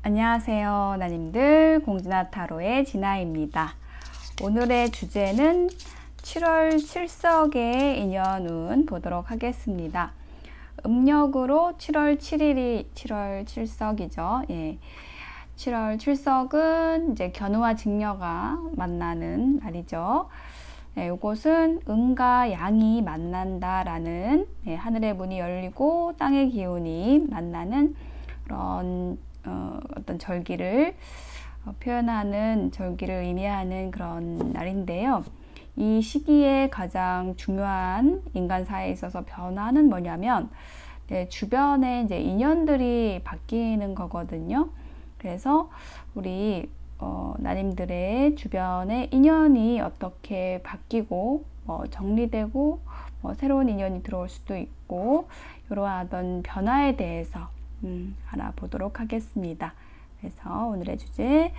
안녕하세요, 나님들. 공진아 타로의 진아입니다. 오늘의 주제는 7월 칠석의 인연운 보도록 하겠습니다. 음력으로 7월 7일이 7월 칠석이죠. 7월 칠석은 이제 견우와 직녀가 만나는 날이죠. 이것은 음과 양이 만난다라는 하늘의 문이 열리고 땅의 기운이 만나는 그런 어떤 절기를 표현하는, 절기를 의미하는 그런 날인데요. 이 시기에 가장 중요한 인간사에 있어서 변화는 뭐냐면 주변에 이제 인연들이 바뀌는 거거든요. 그래서 우리 나님들의 주변에 인연이 어떻게 바뀌고 정리되고 새로운 인연이 들어올 수도 있고, 이러한 어떤 변화에 대해서 알아보도록 하겠습니다. 그래서 오늘의 주제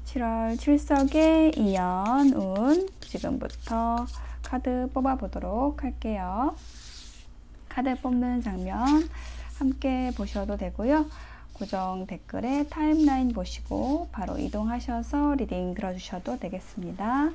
7월 칠석의 인연운, 지금부터 카드 뽑아보도록 할게요. 카드 뽑는 장면 함께 보셔도 되고요. 고정 댓글에 타임라인 보시고 바로 이동하셔서 리딩 들어주셔도 되겠습니다.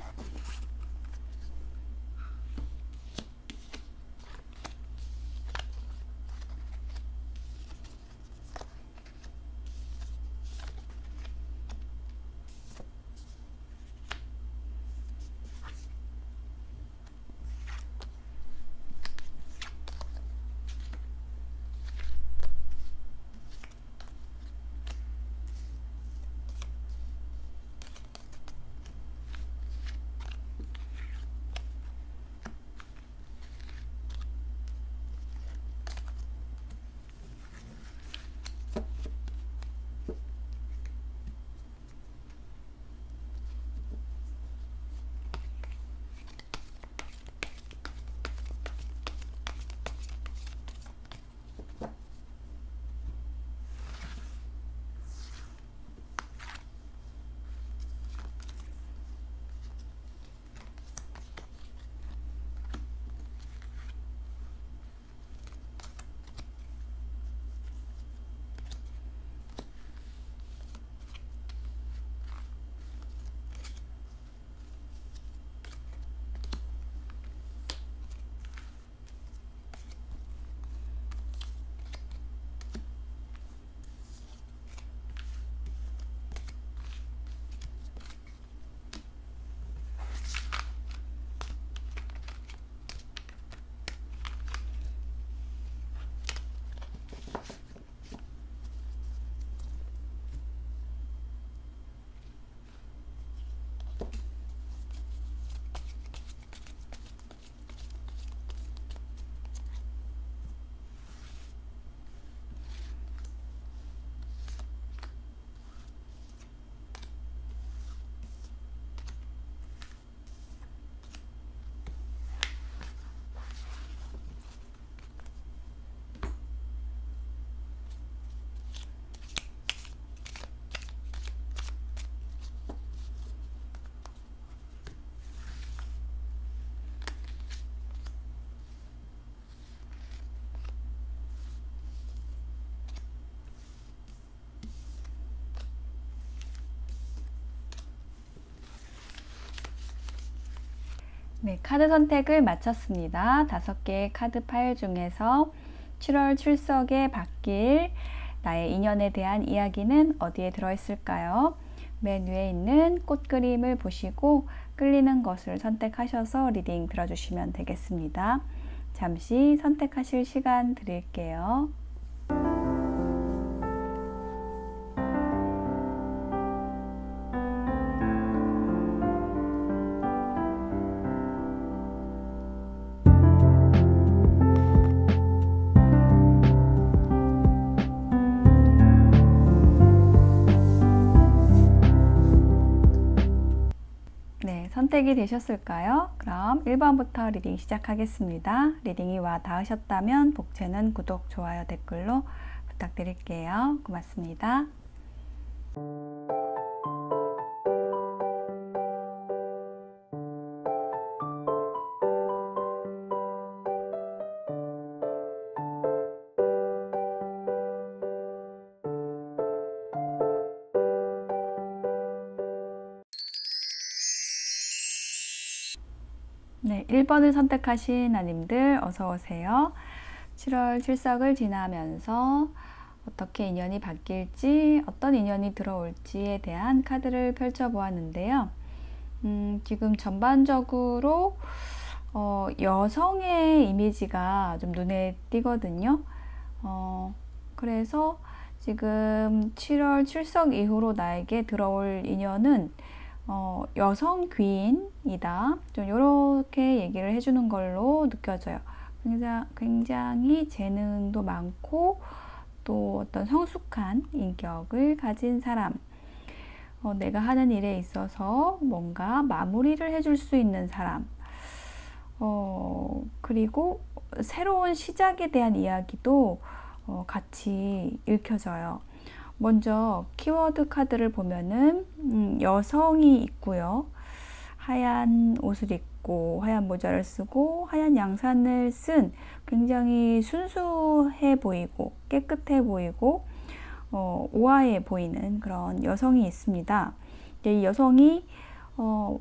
네, 카드 선택을 마쳤습니다. 5개의 카드 파일 중에서 7월 칠석에 바뀔 나의 인연에 대한 이야기는 어디에 들어있을까요? 맨 위에 있는 꽃 그림을 보시고 끌리는 것을 선택하셔서 리딩 들어주시면 되겠습니다. 잠시 선택하실 시간 드릴게요. 선택이 되셨을까요? 그럼 1번부터 리딩 시작하겠습니다. 리딩이 와 닿으셨다면 복채는 구독, 좋아요, 댓글로 부탁드릴게요. 고맙습니다. 1번을 선택하신 나님들 어서 오세요. 7월 출석을 지나면서 어떻게 인연이 바뀔지, 어떤 인연이 들어올지에 대한 카드를 펼쳐보았는데요. 지금 전반적으로 여성의 이미지가 좀 눈에 띄거든요. 그래서 지금 7월 출석 이후로 나에게 들어올 인연은 여성 귀인이다. 좀 이렇게 얘기를 해주는 걸로 느껴져요. 굉장히 재능도 많고 또 어떤 성숙한 인격을 가진 사람. 내가 하는 일에 있어서 뭔가 마무리를 해줄 수 있는 사람. 그리고 새로운 시작에 대한 이야기도 같이 읽혀져요. 먼저 키워드 카드를 보면은 여성이 있고요. 하얀 옷을 입고 하얀 모자를 쓰고 하얀 양산을 쓴 굉장히 순수해 보이고 깨끗해 보이고 우아해 보이는 그런 여성이 있습니다. 이 여성이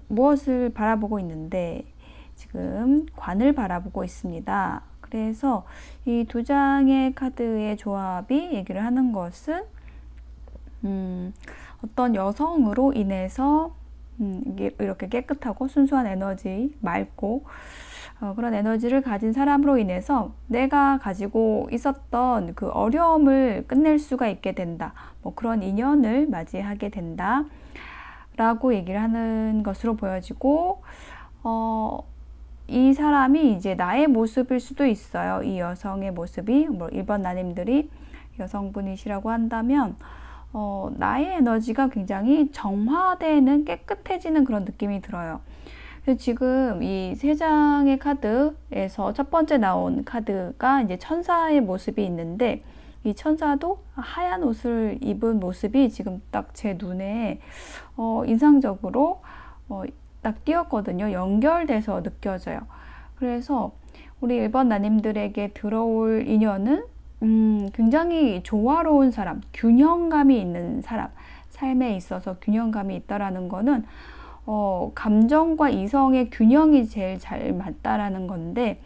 무엇을 바라보고 있는데 지금 관을 바라보고 있습니다. 그래서 이 두 장의 카드의 조합이 얘기를 하는 것은 어떤 여성으로 인해서 이렇게 깨끗하고 순수한 에너지, 맑고 그런 에너지를 가진 사람으로 인해서 내가 가지고 있었던 그 어려움을 끝낼 수가 있게 된다. 뭐 그런 인연을 맞이하게 된다. 라고 얘기를 하는 것으로 보여지고 이 사람이 이제 나의 모습일 수도 있어요. 이 여성의 모습이 뭐 1번 나님들이 여성분이시라고 한다면 나의 에너지가 굉장히 정화되는 깨끗해지는 그런 느낌이 들어요. 그래서 지금 이 세 장의 카드에서 첫 번째 나온 카드가 이제 천사의 모습이 있는데 이 천사도 하얀 옷을 입은 모습이 지금 딱 제 눈에 인상적으로 딱 띄었거든요. 연결돼서 느껴져요. 그래서 우리 1번 나님들에게 들어올 인연은 굉장히 조화로운 사람, 균형감이 있는 사람, 삶에 있어서 균형감이 있다라는 거는 감정과 이성의 균형이 제일 잘 맞다라는 건데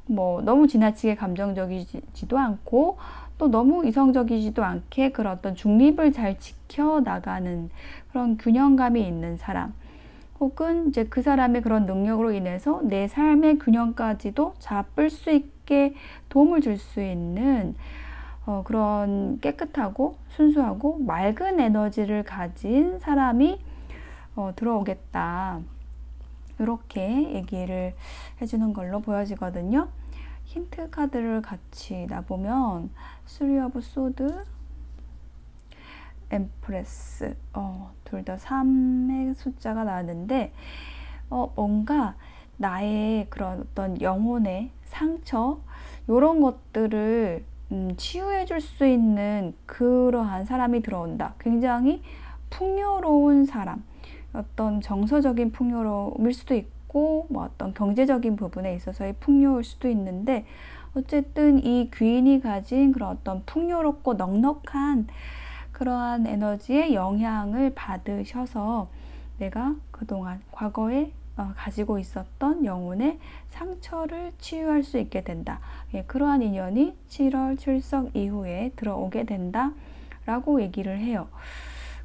뭐 너무 지나치게 감정적이지도 않고 또 너무 이성적이지도 않게 그런 어떤 중립을 잘 지켜나가는 그런 균형감이 있는 사람 혹은 이제 그 사람의 그런 능력으로 인해서 내 삶의 균형까지도 잡을 수 있게 도움을 줄 수 있는 그런 깨끗하고 순수하고 맑은 에너지를 가진 사람이 들어오겠다. 이렇게 얘기를 해주는 걸로 보여지거든요. 힌트 카드를 같이 놔보면 Three of Swords, 엠프레스 둘 다 3의 숫자가 나왔는데 뭔가 나의 그런 어떤 영혼의 상처 이런 것들을 치유해 줄 수 있는 그러한 사람이 들어온다. 굉장히 풍요로운 사람, 어떤 정서적인 풍요로움일 수도 있고 뭐 어떤 경제적인 부분에 있어서의 풍요일 수도 있는데 어쨌든 이 귀인이 가진 그런 어떤 풍요롭고 넉넉한 그러한 에너지의 영향을 받으셔서 내가 그동안 과거에 가지고 있었던 영혼의 상처를 치유할 수 있게 된다. 그러한 인연이 7월 출석 이후에 들어오게 된다 라고 얘기를 해요.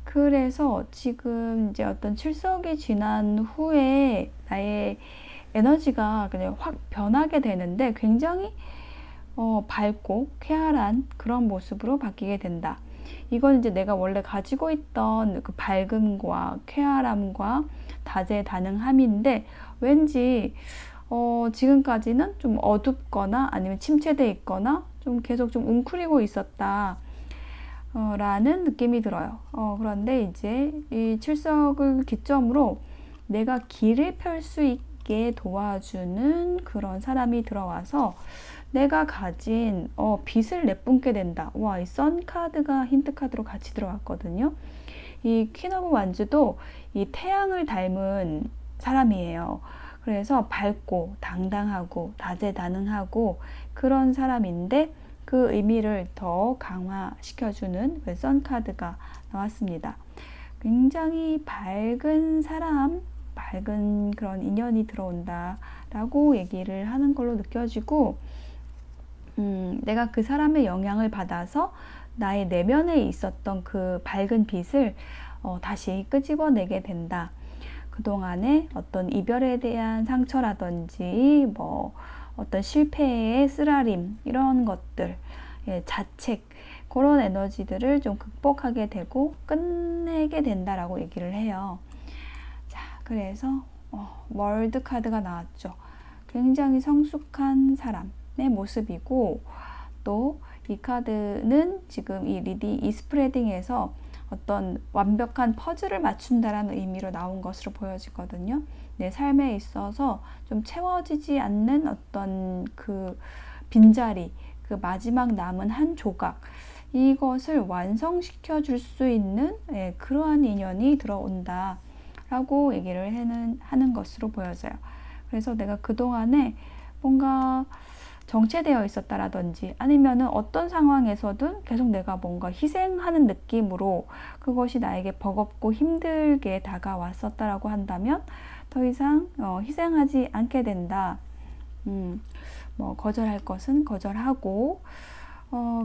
그래서 지금 이제 어떤 출석이 지난 후에 나의 에너지가 그냥 확 변하게 되는데 굉장히 밝고 쾌활한 그런 모습으로 바뀌게 된다. 이건 이제 내가 원래 가지고 있던 그 밝음과 쾌활함과 다재다능함인데 왠지 지금까지는 좀 어둡거나 아니면 침체돼 있거나 좀 계속 좀 웅크리고 있었다 라는 느낌이 들어요. 그런데 이제 이 출석을 기점으로 내가 길을 펼 수 있게 도와주는 그런 사람이 들어와서 내가 가진 빛을 내뿜게 된다. 와, 이 선 카드가 힌트 카드로 같이 들어왔거든요. 이 퀸 오브 완즈도 이 태양을 닮은 사람이에요. 그래서 밝고 당당하고 다재다능하고 그런 사람인데 그 의미를 더 강화시켜주는 그 선 카드가 나왔습니다. 굉장히 밝은 사람, 밝은 그런 인연이 들어온다 라고 얘기를 하는 걸로 느껴지고, 내가 그 사람의 영향을 받아서 나의 내면에 있었던 그 밝은 빛을 다시 끄집어내게 된다. 그동안에 어떤 이별에 대한 상처라든지 뭐 어떤 실패의 쓰라림 이런 것들, 자책, 그런 에너지들을 좀 극복하게 되고 끝내게 된다라고 얘기를 해요. 자, 그래서 월드 카드가 나왔죠. 굉장히 성숙한 사람의 모습이고, 또 이 카드는 지금 이 스프레딩에서 어떤 완벽한 퍼즐을 맞춘다라는 의미로 나온 것으로 보여지거든요. 내 삶에 있어서 좀 채워지지 않는 어떤 그 빈자리, 그 마지막 남은 한 조각, 이것을 완성시켜 줄 수 있는 그러한 인연이 들어온다 라고 얘기를 하는 것으로 보여져요. 그래서 내가 그동안에 뭔가 정체되어 있었다라든지 아니면은 어떤 상황에서든 계속 내가 뭔가 희생하는 느낌으로 그것이 나에게 버겁고 힘들게 다가왔었다라고 한다면 더 이상 희생하지 않게 된다. 뭐 거절할 것은 거절하고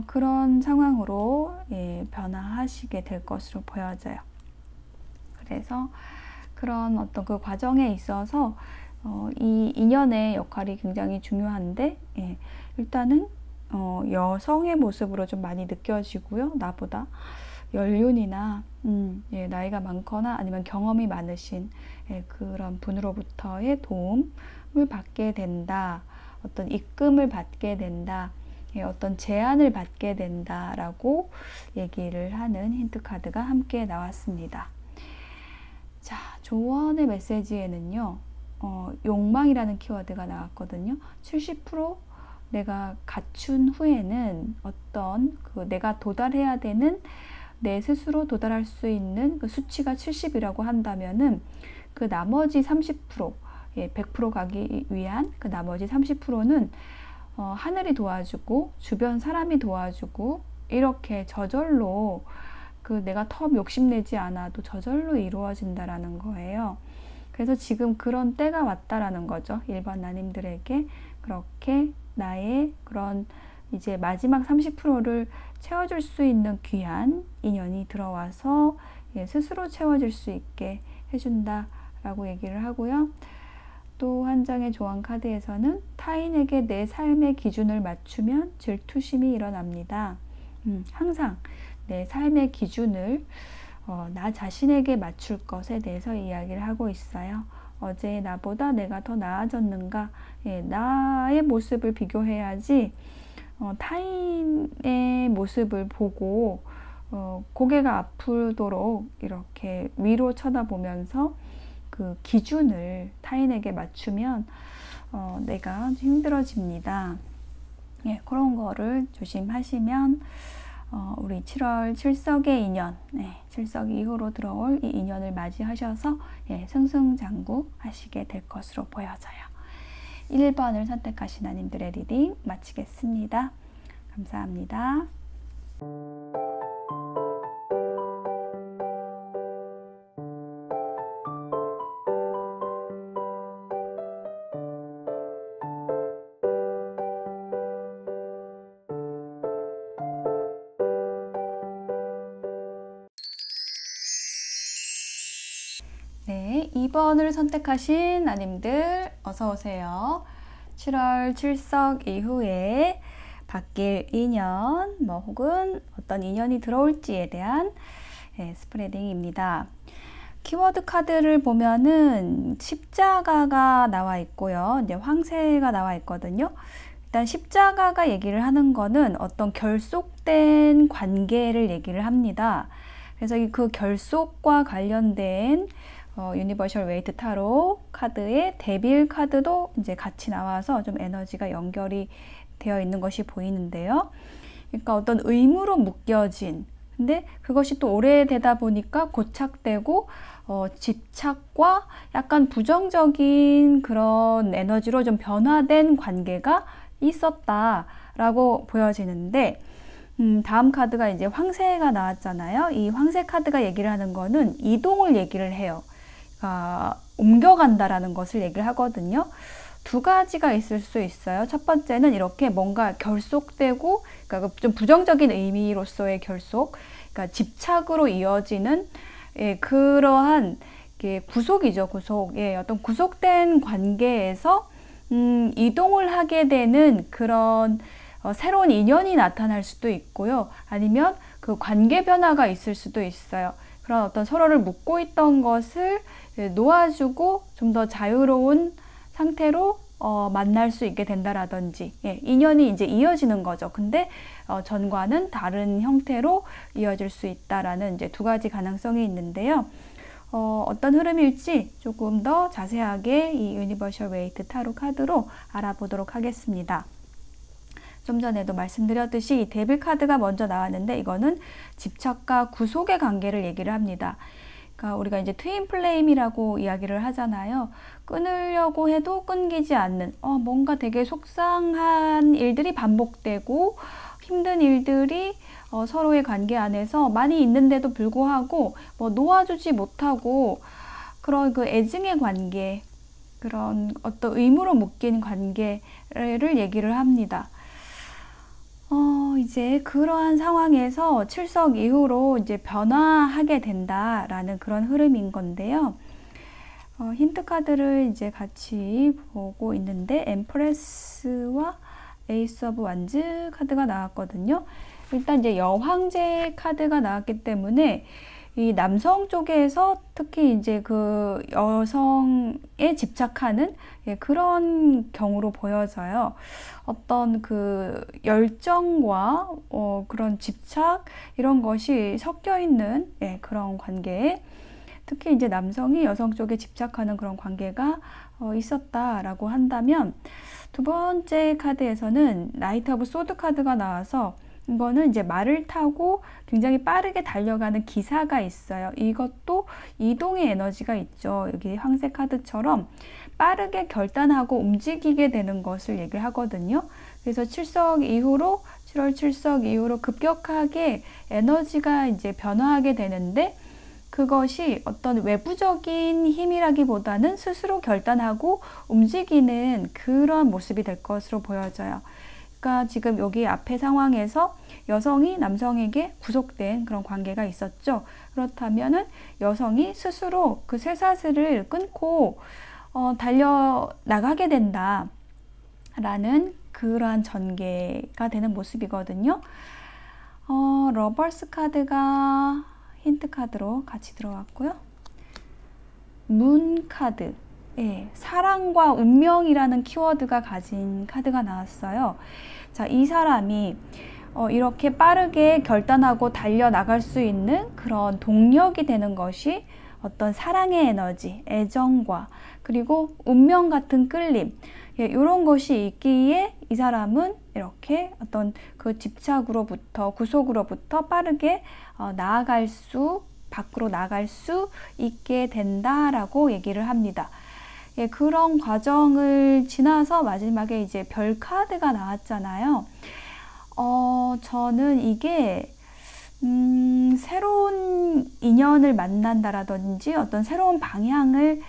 그런 상황으로 변화하시게 될 것으로 보여져요. 그래서 그런 어떤 그 과정에 있어서 이 인연의 역할이 굉장히 중요한데, 일단은 여성의 모습으로 좀 많이 느껴지고요. 나보다 연륜이나 나이가 많거나 아니면 경험이 많으신 그런 분으로부터의 도움을 받게 된다. 어떤 입금을 받게 된다. 어떤 제안을 받게 된다라고 얘기를 하는 힌트 카드가 함께 나왔습니다. 자, 조언의 메시지에는요, 욕망이라는 키워드가 나왔거든요. 70% 내가 갖춘 후에는 어떤 내가 도달해야 되는 내 스스로 도달할 수 있는 그 수치가 70이라고 한다면은 그 나머지 30%, 100% 가기 위한 그 나머지 30%는 하늘이 도와주고 주변 사람이 도와주고 이렇게 저절로 내가 더 욕심내지 않아도 저절로 이루어진다라는 거예요. 그래서 지금 그런 때가 왔다라는 거죠. 일반 나님들에게 그렇게 나의 그런 이제 마지막 30%를 채워줄 수 있는 귀한 인연이 들어와서 스스로 채워질 수 있게 해준다라고 얘기를 하고요. 또 한 장의 조언 카드에서는 타인에게 내 삶의 기준을 맞추면 질투심이 일어납니다. 항상 내 삶의 기준을 나 자신에게 맞출 것에 대해서 이야기를 하고 있어요. 어제 나보다 내가 더 나아졌는가? 나의 모습을 비교해야지 타인의 모습을 보고 고개가 아프도록 이렇게 위로 쳐다보면서 그 기준을 타인에게 맞추면 내가 힘들어집니다. 그런 거를 조심하시면 우리 7월 7석의 인연, 7석 이후로 들어올 이 인연을 맞이하셔서 승승장구 하시게 될 것으로 보여져요. 1번을 선택하신 아님들의 리딩 마치겠습니다. 감사합니다. 네, 2번을 선택하신 아님들 어서오세요. 7월 7석 이후에 바뀔 인연, 혹은 어떤 인연이 들어올지에 대한 스프레딩입니다. 키워드 카드를 보면은 십자가가 나와 있고요. 이제 황새가 나와 있거든요. 일단 십자가가 얘기를 하는 거는 어떤 결속된 관계를 얘기를 합니다. 그래서 그 결속과 관련된 유니버셜 웨이트 타로 카드의 데빌 카드도 이제 같이 나와서 좀 에너지가 연결이 되어 있는 것이 보이는데요. 그러니까 어떤 의무로 묶여진, 근데 그것이 또 오래되다 보니까 고착되고 집착과 약간 부정적인 그런 에너지로 좀 변화된 관계가 있었다라고 보여지는데, 다음 카드가 이제 황새가 나왔잖아요. 이 황새 카드가 얘기를 하는 거는 이동을 얘기를 해요. 옮겨간다라는 것을 얘기를 하거든요. 두 가지가 있을 수 있어요. 첫 번째는 이렇게 뭔가 결속되고, 그러니까 좀 부정적인 의미로서의 결속, 그러니까 집착으로 이어지는 그러한 구속이죠. 구속. 어떤 구속된 관계에서 이동을 하게 되는 그런 새로운 인연이 나타날 수도 있고요. 아니면 그 관계 변화가 있을 수도 있어요. 그런 어떤 서로를 묶고 있던 것을 놓아주고 좀 더 자유로운 상태로 만날 수 있게 된다라든지, 인연이 이제 이어지는 거죠. 근데 전과는 다른 형태로 이어질 수 있다라는 이제 두 가지 가능성이 있는데요. 어떤 흐름일지 조금 더 자세하게 이 유니버셜 웨이트 타로 카드로 알아보도록 하겠습니다. 좀 전에도 말씀드렸듯이 데빌 카드가 먼저 나왔는데 이거는 집착과 구속의 관계를 얘기를 합니다. 그러니까 우리가 이제 트윈 플레임이라고 이야기를 하잖아요. 끊으려고 해도 끊기지 않는, 뭔가 되게 속상한 일들이 반복되고 힘든 일들이 서로의 관계 안에서 많이 있는데도 불구하고 놓아주지 못하고 그런 그 애증의 관계, 그런 어떤 의무로 묶인 관계를 얘기를 합니다. 이제 그러한 상황에서 칠석 이후로 이제 변화하게 된다라는 그런 흐름인 건데요. 힌트 카드를 이제 같이 보고 있는데 엠프레스와 에이스 오브 완즈 카드가 나왔거든요. 일단 이제 여황제 카드가 나왔기 때문에 이 남성 쪽에서 특히 이제 그 여성에 집착하는 그런 경우로 보여져요. 어떤 그 열정과 그런 집착 이런 것이 섞여 있는 그런 관계에 특히 이제 남성이 여성 쪽에 집착하는 그런 관계가 있었다라고 한다면 두 번째 카드에서는 나이트 오브 소드 카드가 나와서 이거는 이제 말을 타고 굉장히 빠르게 달려가는 기사가 있어요. 이것도 이동의 에너지가 있죠. 여기 황새 카드처럼 빠르게 결단하고 움직이게 되는 것을 얘기하거든요. 그래서 7월 7석 이후로 급격하게 에너지가 이제 변화하게 되는데 그것이 어떤 외부적인 힘이라기보다는 스스로 결단하고 움직이는 그런 모습이 될 것으로 보여져요. 그러니까 지금 여기 앞에 상황에서 여성이 남성에게 구속된 그런 관계가 있었죠. 그렇다면은 여성이 스스로 그 쇠사슬을 끊고 달려나가게 된다 라는 그러한 전개가 되는 모습이거든요. 러버스 카드가 힌트 카드로 같이 들어왔고요. 문 카드, 사랑과 운명이라는 키워드가 가진 카드가 나왔어요. 자, 이 사람이 이렇게 빠르게 결단하고 달려나갈 수 있는 그런 동력이 되는 것이 어떤 사랑의 에너지, 애정과 그리고 운명 같은 끌림, 이런 것이 있기에 이 사람은 이렇게 어떤 그 집착으로부터 구속으로부터 빠르게 밖으로 나아갈 수 있게 된다라고 얘기를 합니다. 그런 과정을 지나서 마지막에 이제 별 카드가 나왔잖아요. 저는 이게 새로운 인연을 만난다라든지 어떤 새로운 방향을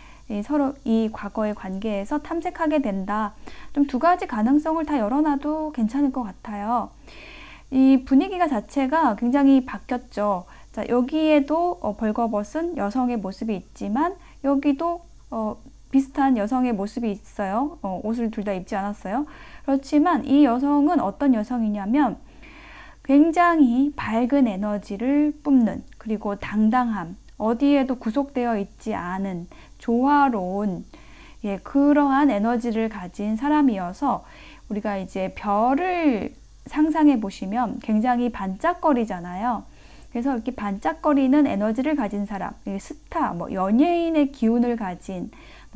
서로 이 과거의 관계에서 탐색하게 된다. 좀 두 가지 가능성을 다 열어놔도 괜찮을 것 같아요. 이 분위기가 자체가 굉장히 바뀌었죠. 자, 여기에도 벌거벗은 여성의 모습이 있지만 여기도 비슷한 여성의 모습이 있어요. 옷을 둘 다 입지 않았어요. 그렇지만 이 여성은 어떤 여성이냐면 굉장히 밝은 에너지를 뿜는, 그리고 당당함, 어디에도 구속되어 있지 않은 조화로운 그러한 에너지를 가진 사람이어서 우리가 이제 별을 상상해 보시면 굉장히 반짝거리잖아요. 그래서 이렇게 반짝거리는 에너지를 가진 사람, 스타, 연예인의 기운을 가진,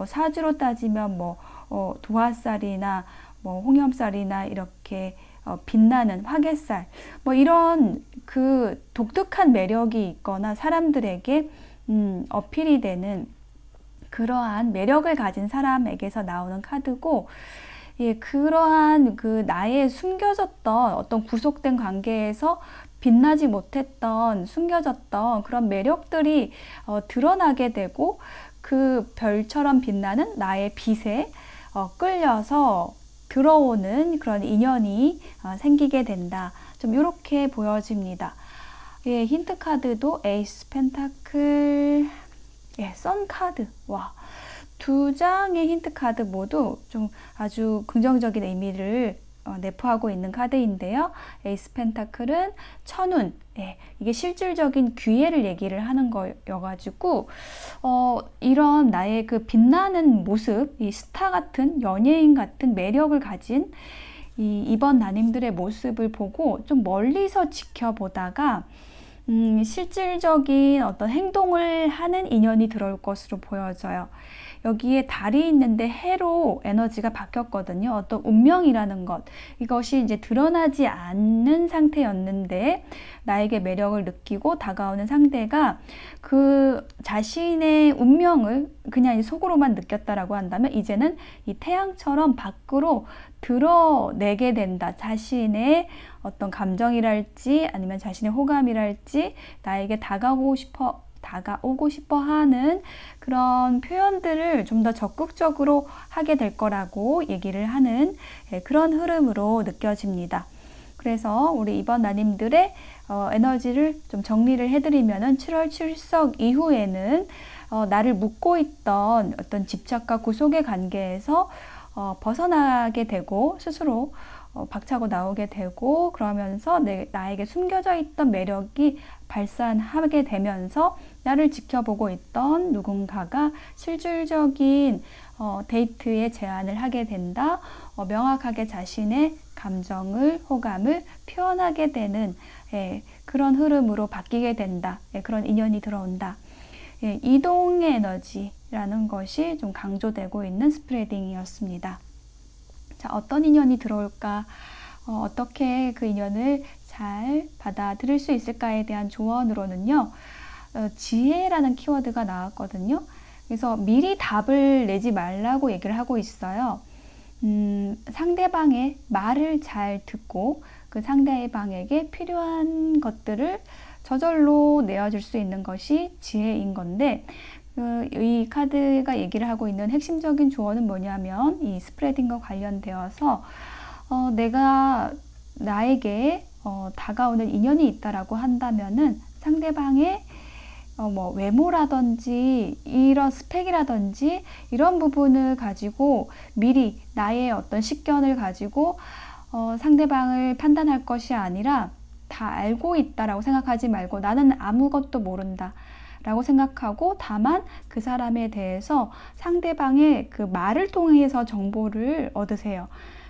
사주로 따지면 도화살이나 홍염살이나 이렇게 빛나는 화개살, 이런 그 독특한 매력이 있거나 사람들에게 어필이 되는 그러한 매력을 가진 사람에게서 나오는 카드고, 그러한 그 나의 숨겨졌던 어떤 구속된 관계에서 빛나지 못했던, 숨겨졌던 그런 매력들이 드러나게 되고 그 별처럼 빛나는 나의 빛에 끌려서 들어오는 그런 인연이 생기게 된다. 좀 이렇게 보여집니다. 예, 힌트 카드도 에이스 펜타클, 예, 선 카드. 와, 두 장의 힌트 카드 모두 좀 아주 긍정적인 의미를 내포하고 있는 카드인데요. 에이스 펜타클은 천운, 예, 이게 실질적인 기회를 얘기를 하는 거여가지고 이런 나의 그 빛나는 모습, 이 스타 같은 연예인 같은 매력을 가진 이번 나님들의 모습을 보고 좀 멀리서 지켜보다가 실질적인 어떤 행동을 하는 인연이 들어올 것으로 보여져요. 여기에 달이 있는데 해로 에너지가 바뀌었거든요. 어떤 운명이라는 것, 이것이 이제 드러나지 않는 상태였는데 나에게 매력을 느끼고 다가오는 상대가 그 자신의 운명을 그냥 속으로만 느꼈다라고 한다면 이제는 이 태양처럼 밖으로 드러내게 된다. 자신의 어떤 감정이랄지 아니면 자신의 호감이랄지 나에게 다가오고 싶어 하는 그런 표현들을 좀 더 적극적으로 하게 될 거라고 얘기를 하는 그런 흐름으로 느껴집니다. 그래서 우리 이번 나님들의 에너지를 좀 정리를 해드리면은 7월 출석 이후에는 나를 묶고 있던 어떤 집착과 구속의 관계에서 벗어나게 되고 스스로 박차고 나오게 되고 그러면서 나에게 숨겨져 있던 매력이 발산하게 되면서 나를 지켜보고 있던 누군가가 실질적인 데이트에 제안을 하게 된다. 명확하게 자신의 감정을, 호감을 표현하게 되는 그런 흐름으로 바뀌게 된다. 그런 인연이 들어온다. 이동의 에너지라는 것이 좀 강조되고 있는 스프레딩이었습니다. 자, 어떤 인연이 들어올까? 어떻게 그 인연을 잘 받아들일 수 있을까에 대한 조언으로는요. 지혜라는 키워드가 나왔거든요. 그래서 미리 답을 내지 말라고 얘기를 하고 있어요. 상대방의 말을 잘 듣고 그 상대방에게 필요한 것들을 저절로 내어줄 수 있는 것이 지혜인 건데 이 카드가 얘기를 하고 있는 핵심적인 조언은 뭐냐면 이 스프레딩과 관련되어서 내가 나에게 다가오는 인연이 있다라고 한다면은 상대방의 뭐 외모라든지 이런 스펙이라든지 이런 부분을 가지고 미리 나의 어떤 식견을 가지고 상대방을 판단할 것이 아니라 다 알고 있다라고 생각하지 말고 나는 아무것도 모른다 라고 생각하고 다만 그 사람에 대해서 상대방의 그 말을 통해서 정보를 얻으세요.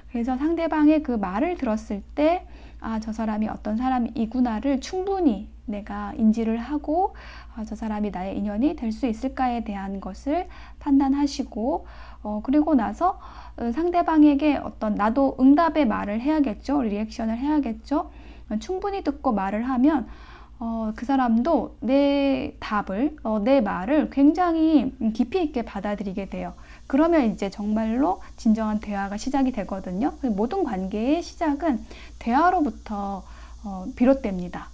그래서 상대방의 그 말을 들었을 때 아, 저 사람이 어떤 사람이구나를 충분히 내가 인지를 하고 저 사람이 나의 인연이 될 수 있을까에 대한 것을 판단하시고 그리고 나서 상대방에게 어떤 나도 응답의 말을 해야겠죠. 리액션을 해야겠죠. 충분히 듣고 말을 하면 그 사람도 내 답을, 내 말을 굉장히 깊이 있게 받아들이게 돼요. 그러면 이제 정말로 진정한 대화가 시작이 되거든요. 모든 관계의 시작은 대화로부터 비롯됩니다.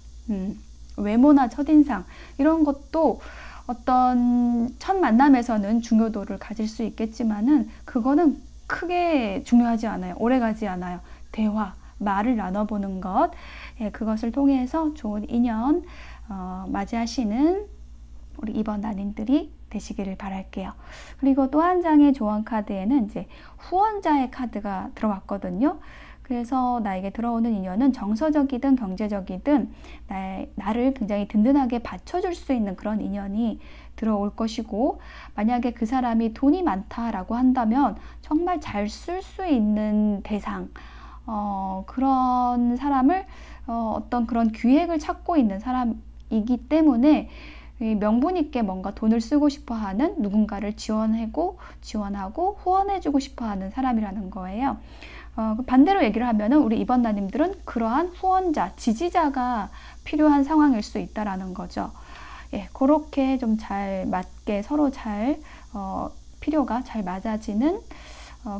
외모나 첫인상 이런 것도 어떤 첫 만남에서는 중요도를 가질 수 있겠지만은 그거는 크게 중요하지 않아요. 오래가지 않아요. 대화, 말을 나눠보는 것, 그것을 통해서 좋은 인연 맞이하시는 우리 이번 나님들이 되시기를 바랄게요. 그리고 또 한 장의 조언 카드에는 이제 후원자의 카드가 들어왔거든요. 그래서 나에게 들어오는 인연은 정서적이든 경제적이든 나를 굉장히 든든하게 받쳐줄 수 있는 그런 인연이 들어올 것이고 만약에 그 사람이 돈이 많다라고 한다면 정말 잘 쓸 수 있는 대상 그런 사람을 어떤 그런 기획을 찾고 있는 사람이기 때문에 명분 있게 뭔가 돈을 쓰고 싶어 하는 누군가를 지원하고 후원해주고 싶어 하는 사람이라는 거예요. 반대로 얘기를 하면은 우리 이번 나님들은 그러한 후원자, 지지자가 필요한 상황일 수 있다라는 거죠. 예, 그렇게 좀 잘 맞게 서로 잘 필요가 잘 맞아지는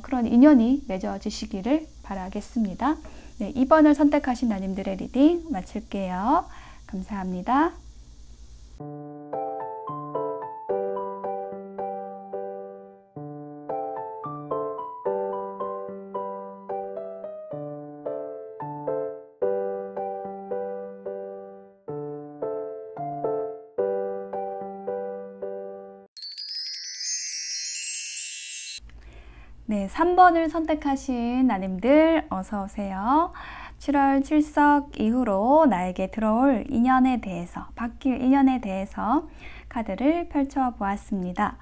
그런 인연이 맺어지시기를 바라겠습니다. 네, 2번을 선택하신 나님들의 리딩 마칠게요. 감사합니다. 네, 3번을 선택하신 나님들 어서 오세요. 7월 출석 이후로 나에게 들어올 인연에 대해서, 바뀔 인연에 대해서 카드를 펼쳐 보았습니다.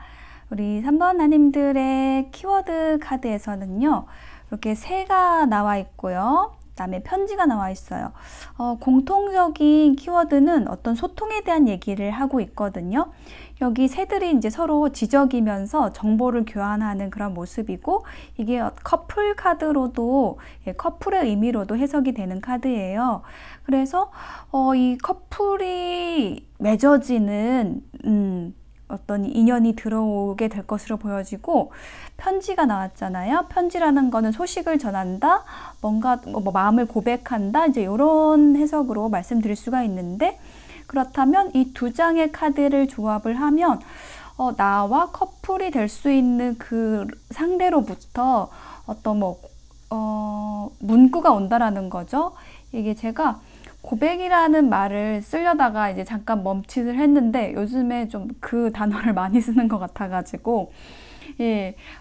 우리 3번 나님들의 키워드 카드에서는요, 이렇게 새가 나와 있고요. 그다음에 편지가 나와 있어요. 공통적인 키워드는 어떤 소통에 대한 얘기를 하고 있거든요. 여기 새들이 이제 서로 지적이면서 정보를 교환하는 그런 모습이고, 이게 커플 카드로도, 커플의 의미로도 해석이 되는 카드예요. 그래서 이 커플이 맺어지는 어떤 인연이 들어오게 될 것으로 보여지고, 편지가 나왔잖아요. 편지라는 거는 소식을 전한다, 뭔가 뭐 마음을 고백한다, 이제 이런 해석으로 말씀드릴 수가 있는데, 그렇다면 이 두 장의 카드를 조합을 하면 나와 커플이 될 수 있는 그 상대로부터 어떤 문구가 온다라는 거죠. 이게 제가 고백이라는 말을 쓰려다가 이제 잠깐 멈칫을 했는데, 요즘에 좀 그 단어를 많이 쓰는 것 같아가지고,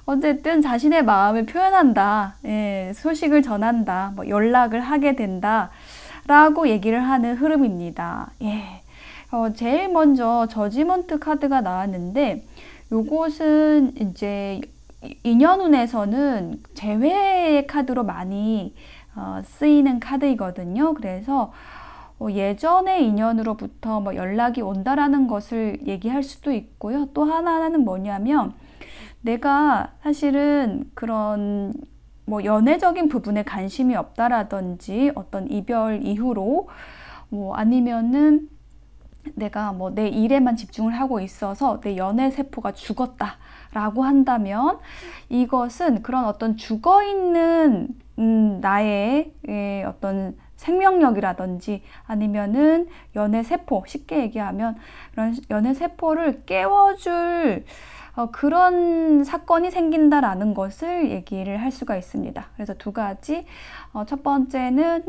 어쨌든 자신의 마음을 표현한다, 소식을 전한다, 뭐 연락을 하게 된다 라고 얘기를 하는 흐름입니다. 제일 먼저 저지먼트 카드가 나왔는데, 요것은 이제 인연운에서는 재회의 카드로 많이 쓰이는 카드이거든요. 그래서 예전의 인연으로부터 연락이 온다라는 것을 얘기할 수도 있고요. 또 하나는 뭐냐면, 내가 사실은 그런 연애적인 부분에 관심이 없다라든지, 어떤 이별 이후로 아니면은 내가 내 일에만 집중을 하고 있어서 내 연애 세포가 죽었다 라고 한다면, 이것은 그런 어떤 죽어있는 나의 어떤 생명력이라든지, 아니면은 연애 세포, 쉽게 얘기하면 그런 연애 세포를 깨워줄 그런 사건이 생긴다라는 것을 얘기를 할 수가 있습니다. 그래서 두 가지, 첫 번째는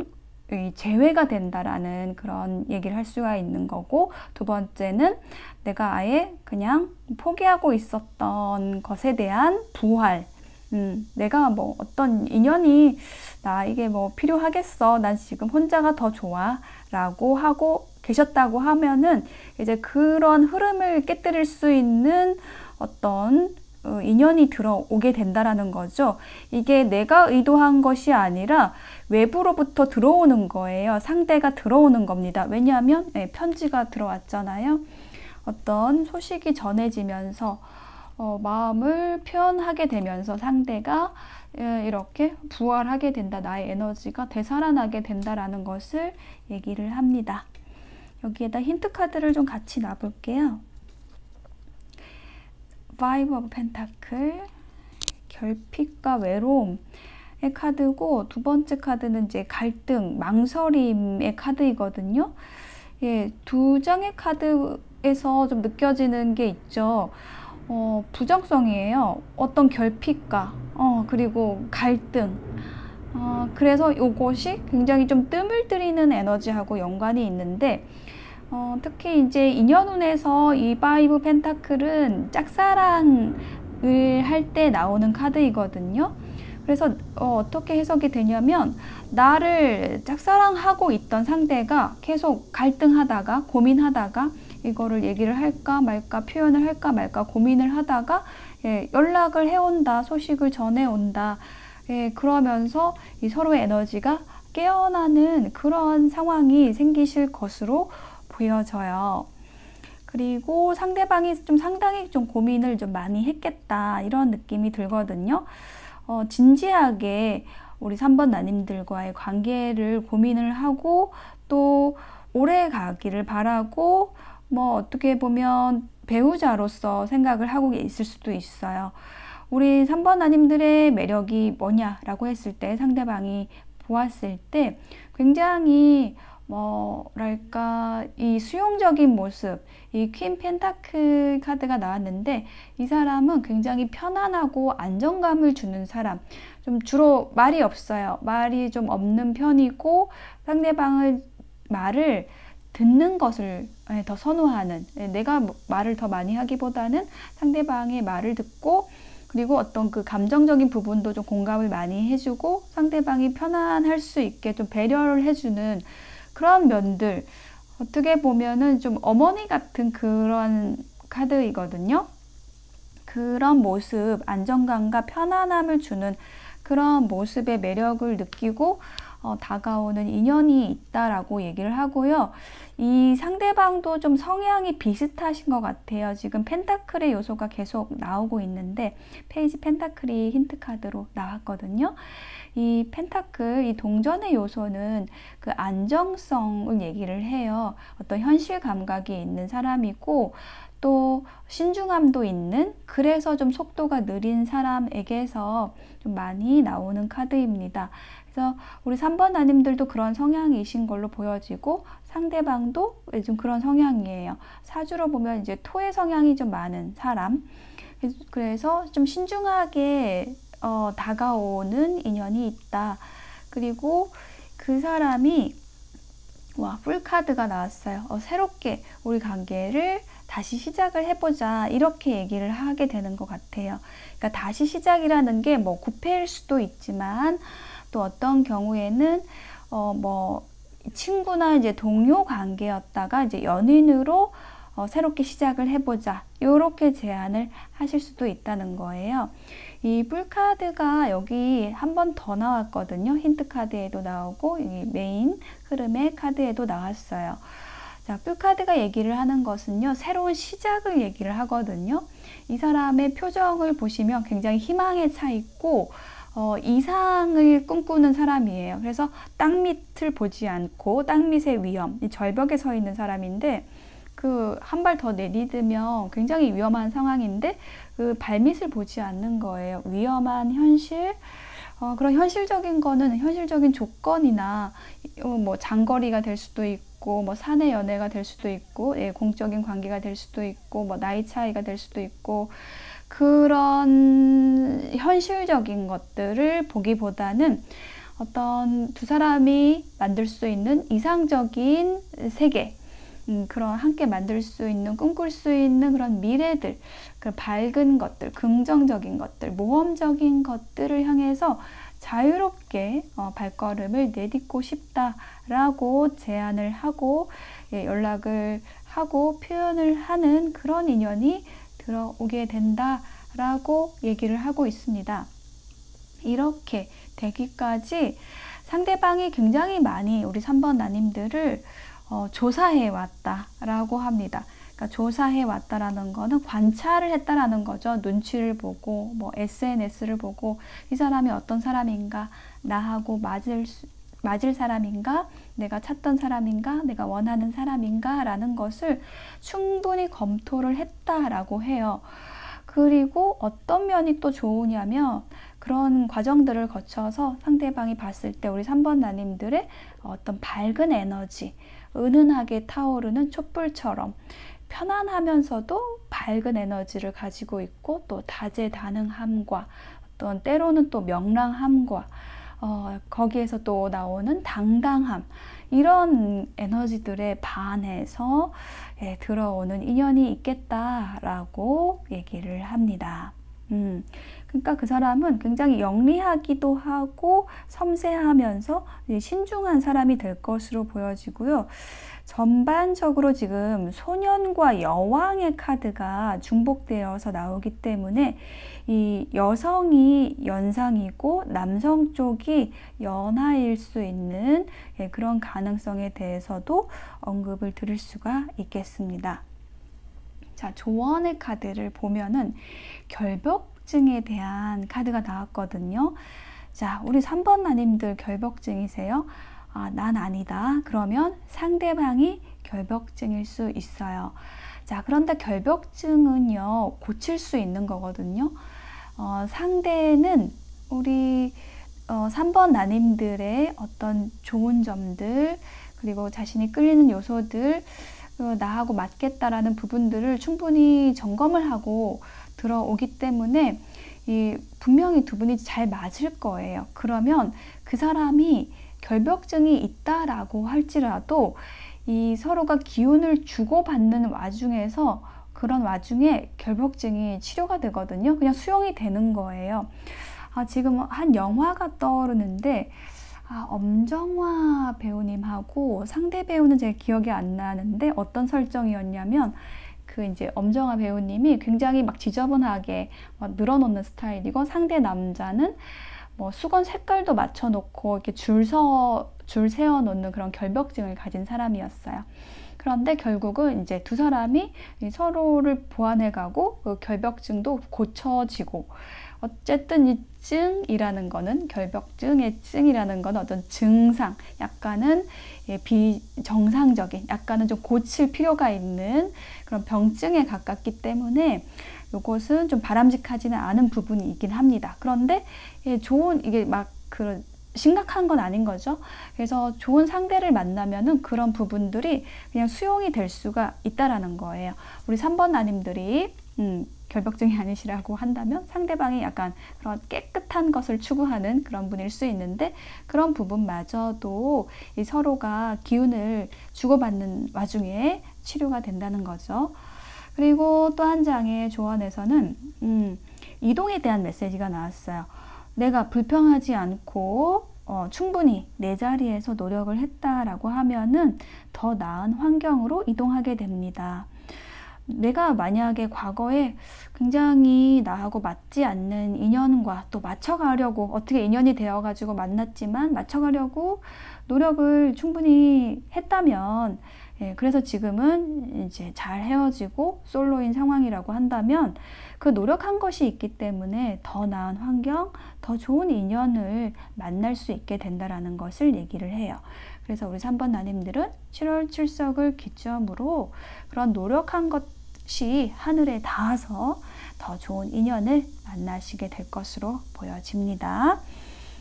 재회가 된다라는 그런 얘기를 할 수가 있는 거고, 두 번째는 내가 아예 그냥 포기하고 있었던 것에 대한 부활, 내가 어떤 인연이 나에게 필요하겠어, 난 지금 혼자가 더 좋아 라고 하고 계셨다고 하면은, 이제 그런 흐름을 깨뜨릴 수 있는 어떤 인연이 들어오게 된다라는 거죠. 이게 내가 의도한 것이 아니라 외부로부터 들어오는 거예요. 상대가 들어오는 겁니다. 왜냐하면 편지가 들어왔잖아요. 어떤 소식이 전해지면서 마음을 표현하게 되면서 상대가 이렇게 부활하게 된다, 나의 에너지가 되살아나게 된다라는 것을 얘기를 합니다. 여기에다 힌트 카드를 좀 같이 놔볼게요. Five of Pentacle, 결핍과 외로움의 카드고, 두 번째 카드는 이제 갈등, 망설임의 카드이거든요. 두 장의 카드에서 좀 느껴지는 게 있죠. 부정성이에요. 어떤 결핍과 그리고 갈등. 그래서 이것이 굉장히 좀 뜸을 들이는 에너지하고 연관이 있는데, 특히 이제 인연운에서 이 파이브 펜타클은 짝사랑을 할 때 나오는 카드이거든요. 그래서 어떻게 해석이 되냐면, 나를 짝사랑하고 있던 상대가 계속 갈등하다가, 고민하다가, 이거를 얘기를 할까 말까, 표현을 할까 말까 고민을 하다가 연락을 해온다, 소식을 전해온다. 그러면서 이 서로의 에너지가 깨어나는 그런 상황이 생기실 것으로 보여져요. 그리고 상대방이 상당히 고민을 좀 많이 했겠다, 이런 느낌이 들거든요. 진지하게 우리 3번 나님들과의 관계를 고민을 하고, 또 오래 가기를 바라고, 어떻게 보면 배우자로서 생각을 하고 있을 수도 있어요. 우리 3번 나님들의 매력이 뭐냐라고 했을 때, 상대방이 보았을 때 굉장히 이 수용적인 모습, 이 퀸 펜타클 카드가 나왔는데, 이 사람은 굉장히 편안하고 안정감을 주는 사람, 좀 주로 말이 없어요. 말이 좀 없는 편이고, 상대방의 말을 듣는 것을 더 선호하는, 내가 말을 더 많이 하기보다는 상대방의 말을 듣고 그리고 어떤 그 감정적인 부분도 좀 공감을 많이 해주고 상대방이 편안할 수 있게 좀 배려를 해주는 그런 면들, 어떻게 보면은 좀 어머니 같은 그런 카드이거든요. 그런 모습, 안정감과 편안함을 주는 그런 모습의 매력을 느끼고 다가오는 인연이 있다라고 얘기를 하고요. 이 상대방도 좀 성향이 비슷하신 것 같아요. 지금 펜타클의 요소가 계속 나오고 있는데 페이지 펜타클이 힌트 카드로 나왔거든요. 이 펜타클, 이 동전의 요소는 그 안정성을 얘기를 해요. 어떤 현실 감각이 있는 사람이고 또 신중함도 있는, 그래서 좀 속도가 느린 사람에게서 좀 많이 나오는 카드입니다. 그래서 우리 3번 나님들도 그런 성향이신 걸로 보여지고 상대방도 좀 그런 성향이에요. 사주로 보면 이제 토의 성향이 좀 많은 사람. 그래서 좀 신중하게 다가오는 인연이 있다. 그리고 그 사람이 풀카드가 나왔어요. 새롭게 우리 관계를 다시 시작을 해보자, 이렇게 얘기를 하게 되는 것 같아요. 그러니까 다시 시작이라는 게 뭐 구패일 수도 있지만 또 어떤 경우에는 친구나 이제 동료 관계였다가 이제 연인으로 새롭게 시작을 해보자, 이렇게 제안을 하실 수도 있다는 거예요. 이 뿔카드가 여기 한 번 더 나왔거든요. 힌트 카드에도 나오고 이 메인 흐름의 카드에도 나왔어요. 자, 뿔카드가 얘기를 하는 것은요, 새로운 시작을 얘기를 하거든요. 이 사람의 표정을 보시면 굉장히 희망에 차 있고 이상을 꿈꾸는 사람이에요. 그래서 땅밑을 보지 않고 땅밑의 위험, 이 절벽에 서 있는 사람인데 그 한 발 더 내딛으면 굉장히 위험한 상황인데 그 발밑을 보지 않는 거예요. 위험한 현실, 그런 현실적인 거는 현실적인 조건이나 뭐 장거리가 될 수도 있고 뭐 사내 연애가 될 수도 있고 공적인 관계가 될 수도 있고 뭐 나이 차이가 될 수도 있고, 그런 현실적인 것들을 보기보다는 어떤 두 사람이 만들 수 있는 이상적인 세계, 그런 함께 만들 수 있는, 꿈꿀 수 있는 그런 미래들, 그 밝은 것들, 긍정적인 것들, 모험적인 것들을 향해서 자유롭게 발걸음을 내딛고 싶다라고 제안을 하고 연락을 하고 표현을 하는 그런 인연이 들어오게 된다라고 얘기를 하고 있습니다. 이렇게 되기까지 상대방이 굉장히 많이 우리 3번 나님들을 조사해 왔다라고 합니다. 그러니까 조사해 왔다라는 거는 관찰을 했다라는 거죠. 눈치를 보고 뭐 SNS를 보고 이 사람이 어떤 사람인가, 나하고 맞을 사람인가, 내가 찾던 사람인가, 내가 원하는 사람인가 라는 것을 충분히 검토를 했다라고 해요. 그리고 어떤 면이 또 좋으냐면 그런 과정들을 거쳐서 상대방이 봤을 때 우리 3번 나님들의 어떤 밝은 에너지, 은은하게 타오르는 촛불처럼 편안하면서도 밝은 에너지를 가지고 있고 또 다재다능함과 어떤 때로는 또 명랑함과 거기에서 또 나오는 당당함, 이런 에너지들에 반해서 들어오는 인연이 있겠다라고 얘기를 합니다. 그러니까 그 사람은 굉장히 영리하기도 하고 섬세하면서 신중한 사람이 될 것으로 보여지고요. 전반적으로 지금 소년과 여왕의 카드가 중복되어서 나오기 때문에 이 여성이 연상이고 남성 쪽이 연하일 수 있는 그런 가능성에 대해서도 언급을 드릴 수가 있겠습니다. 자, 조언의 카드를 보면은 결벽증에 대한 카드가 나왔거든요. 자, 우리 3번 나님들 결벽증이세요? 난 아니다. 그러면 상대방이 결벽증일 수 있어요. 자, 그런데 결벽증은요, 고칠 수 있는 거거든요. 상대는 우리 3번 나님들의 어떤 좋은 점들, 그리고 자신이 끌리는 요소들, 나하고 맞겠다라는 부분들을 충분히 점검을 하고 들어오기 때문에 분명히 두 분이 잘 맞을 거예요. 그러면 그 사람이 결벽증이 있다라고 할지라도 이 서로가 기운을 주고받는 와중에서 그런 와중에 결벽증이 치료가 되거든요. 그냥 수용이 되는 거예요. 지금 한 영화가 떠오르는데 엄정화 배우님하고 상대 배우는 제 기억이 안 나는데 어떤 설정이었냐면 그 이제 엄정화 배우님이 굉장히 막 지저분하게 막 늘어놓는 스타일이고 상대 남자는 뭐 수건 색깔도 맞춰놓고 이렇게 줄 세워 놓는 그런 결벽증을 가진 사람이었어요. 그런데 결국은 이제 두 사람이 서로를 보완해가고 그 결벽증도 고쳐지고 어쨌든 이 증이라는 거는 결벽증의 증이라는 건 어떤 증상, 약간은 비정상적인, 약간은 좀 고칠 필요가 있는 그런 병증에 가깝기 때문에 이것은 좀 바람직하지는 않은 부분이 있긴 합니다. 그런데 이게 막 그런 심각한 건 아닌 거죠. 그래서 좋은 상대를 만나면은 그런 부분들이 그냥 수용이 될 수가 있다라는 거예요. 우리 3번 나님들이 결벽증이 아니시라고 한다면 상대방이 약간 그런 깨끗한 것을 추구하는 그런 분일 수 있는데 그런 부분마저도 이 서로가 기운을 주고받는 와중에 치료가 된다는 거죠. 그리고 또 한 장의 조언에서는 이동에 대한 메시지가 나왔어요. 내가 불평하지 않고 충분히 내 자리에서 노력을 했다라고 하면은 더 나은 환경으로 이동하게 됩니다. 내가 만약에 과거에 굉장히 나하고 맞지 않는 인연과 또 맞춰가려고 어떻게 인연이 되어가지고 만났지만 맞춰가려고 노력을 충분히 했다면 그래서 지금은 이제 잘 헤어지고 솔로인 상황이라고 한다면 그 노력한 것이 있기 때문에 더 나은 환경, 더 좋은 인연을 만날 수 있게 된다라는 것을 얘기를 해요. 그래서 우리 3번 나님들은 7월 출석을 기점으로 그런 노력한 것이 하늘에 닿아서 더 좋은 인연을 만나시게 될 것으로 보여집니다.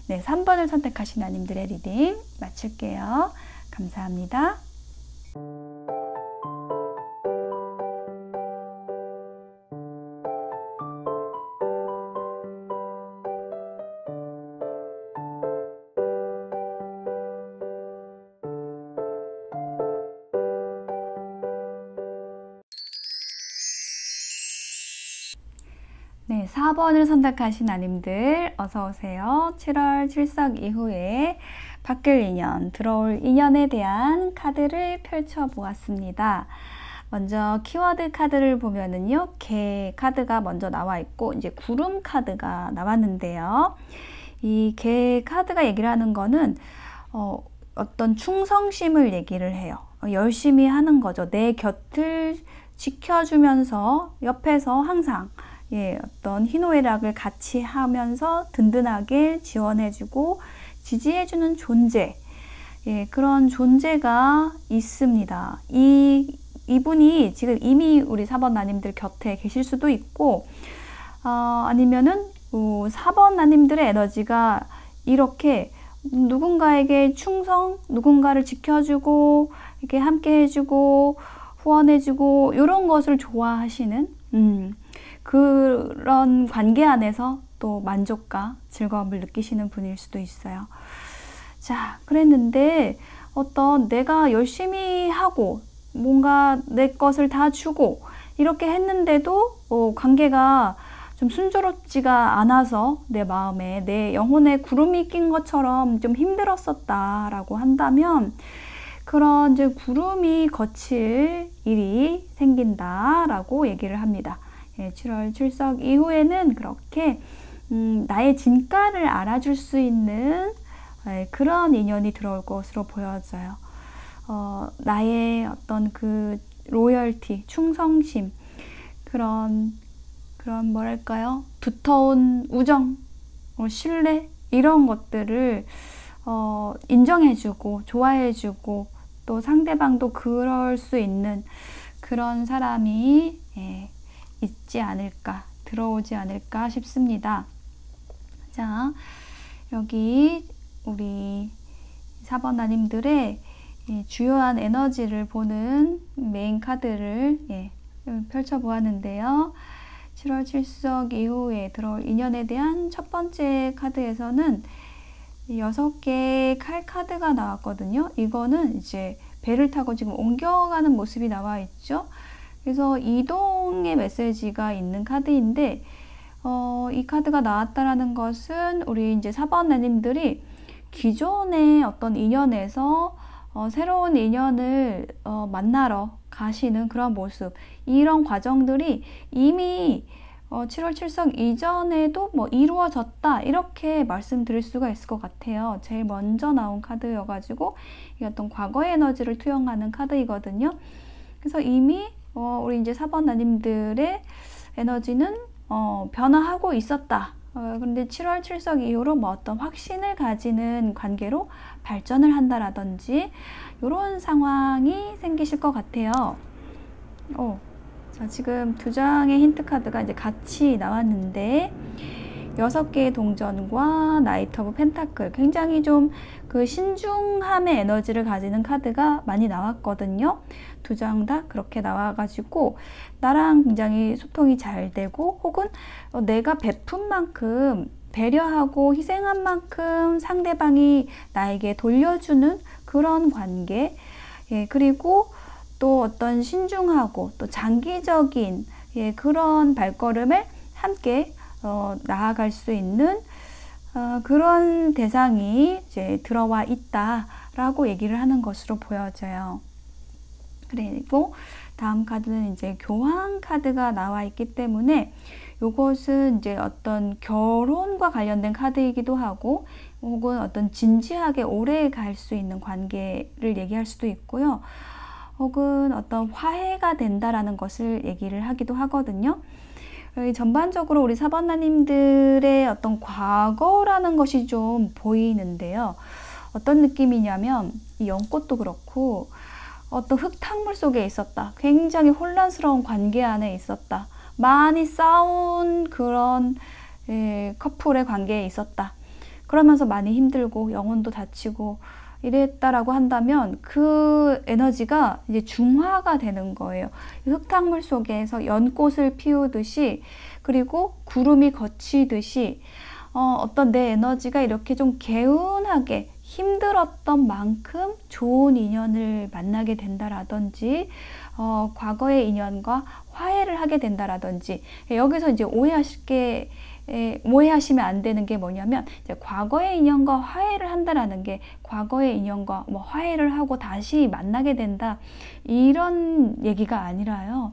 네, 3번을 선택하신 나님들의 리딩 마칠게요. 감사합니다. 네, 4번을 선택하신 나님들 어서 오세요. 7월 출석 이후에 바뀔 인연, 들어올 인연에 대한 카드를 펼쳐 보았습니다. 먼저 키워드 카드를 보면은요, 개 카드가 먼저 나와 있고 이제 구름 카드가 나왔는데요. 이 개 카드가 얘기를 하는 거는 어떤 충성심을 얘기를 해요. 열심히 하는 거죠. 내 곁을 지켜주면서 옆에서 항상 어떤 희노애락을 같이 하면서 든든하게 지원해주고 지지해주는 존재, 그런 존재가 있습니다. 이분이 지금 이미 우리 4번 나님들 곁에 계실 수도 있고 아니면은 4번 나님들의 에너지가 이렇게 누군가에게 충성, 누군가를 지켜주고 이렇게 함께 해주고 후원해주고 이런 것을 좋아하시는 그런 관계 안에서 또 만족과 즐거움을 느끼시는 분일 수도 있어요. 자, 그랬는데 어떤 내가 열심히 하고 뭔가 내 것을 다 주고 이렇게 했는데도 관계가 좀 순조롭지가 않아서 내 마음에 내 영혼에 구름이 낀 것처럼 좀 힘들었었다라고 한다면 그런 이제 구름이 거칠 일이 생긴다라고 얘기를 합니다. 7월 출석 이후에는 그렇게 나의 진가를 알아줄 수 있는 그런 인연이 들어올 것으로 보여져요. 나의 어떤 그 로열티, 충성심, 그런 뭐랄까요? 두터운 우정, 신뢰 이런 것들을 인정해주고 좋아해주고 또 상대방도 그럴 수 있는 그런 사람이 있지 않을까, 들어오지 않을까 싶습니다. 자, 여기 우리 4번 나님들의 주요한 에너지를 보는 메인 카드를 펼쳐보았는데요. 7월 출석 이후에 들어올 인연에 대한 첫 번째 카드에서는 6개의 칼 카드가 나왔거든요. 이거는 이제 배를 타고 지금 옮겨가는 모습이 나와 있죠. 그래서 이동의 메시지가 있는 카드인데, 이 카드가 나왔다라는 것은 우리 이제 4번 나님들이 기존의 어떤 인연에서 새로운 인연을 만나러 가시는 그런 모습, 이런 과정들이 이미 7월 7성 이전에도 뭐 이루어졌다, 이렇게 말씀드릴 수가 있을 것 같아요. 제일 먼저 나온 카드여가지고 이 어떤 과거의 에너지를 투영하는 카드이거든요. 그래서 이미 우리 이제 4번 나님들의 에너지는 변화하고 있었다. 그런데 7월 7석 이후로 뭐 어떤 확신을 가지는 관계로 발전을 한다라든지 이런 상황이 생기실 것 같아요. 자, 지금 두 장의 힌트 카드가 이제 같이 나왔는데 6개의 동전과 나이트 오브 펜타클, 굉장히 좀 그 신중함의 에너지를 가지는 카드가 많이 나왔거든요. 두 장 다 그렇게 나와가지고 나랑 굉장히 소통이 잘 되고, 혹은 내가 베푼 만큼, 배려하고 희생한 만큼 상대방이 나에게 돌려주는 그런 관계, 그리고 또 어떤 신중하고 또 장기적인 그런 발걸음을 함께 나아갈 수 있는 그런 대상이 이제 들어와 있다라고 얘기를 하는 것으로 보여져요. 그리고 다음 카드는 이제 교황 카드가 나와 있기 때문에 이것은 이제 어떤 결혼과 관련된 카드이기도 하고, 혹은 어떤 진지하게 오래 갈 수 있는 관계를 얘기할 수도 있고요. 혹은 어떤 화해가 된다라는 것을 얘기를 하기도 하거든요. 전반적으로 우리 사번나님들의 어떤 과거라는 것이 좀 보이는데요. 어떤 느낌이냐면 이 연꽃도 그렇고 어떤 흙탕물 속에 있었다. 굉장히 혼란스러운 관계 안에 있었다. 많이 싸운 그런 커플의 관계에 있었다. 그러면서 많이 힘들고 영혼도 다치고 이랬다라고 한다면 그 에너지가 이제 중화가 되는 거예요. 흙탕물 속에서 연꽃을 피우듯이, 그리고 구름이 걷히듯이 어떤 내 에너지가 이렇게 좀 개운하게 힘들었던 만큼 좋은 인연을 만나게 된다라든지, 과거의 인연과 화해를 하게 된다라든지, 여기서 이제 오해하시면 안 되는 게 뭐냐면, 이제 과거의 인연과 화해를 한다라는 게 과거의 인연과 뭐 화해를 하고 다시 만나게 된다, 이런 얘기가 아니라요.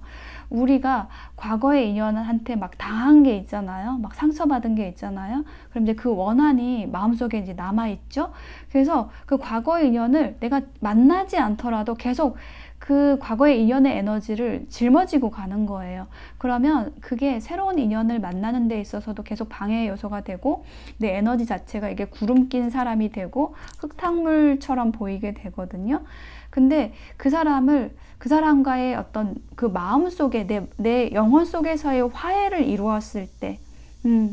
우리가 과거의 인연한테 막 당한 게 있잖아요. 막 상처받은 게 있잖아요. 그럼 이제 그 원한이 마음속에 이제 남아있죠. 그래서 그 과거의 인연을 내가 만나지 않더라도 계속 그 과거의 인연의 에너지를 짊어지고 가는 거예요. 그러면 그게 새로운 인연을 만나는 데 있어서도 계속 방해 요소가 되고, 내 에너지 자체가 이게 구름 낀 사람이 되고 흙탕물처럼 보이게 되거든요. 근데 그 사람과의 어떤 그 마음 속에 내 영혼 속에서의 화해를 이루었을 때,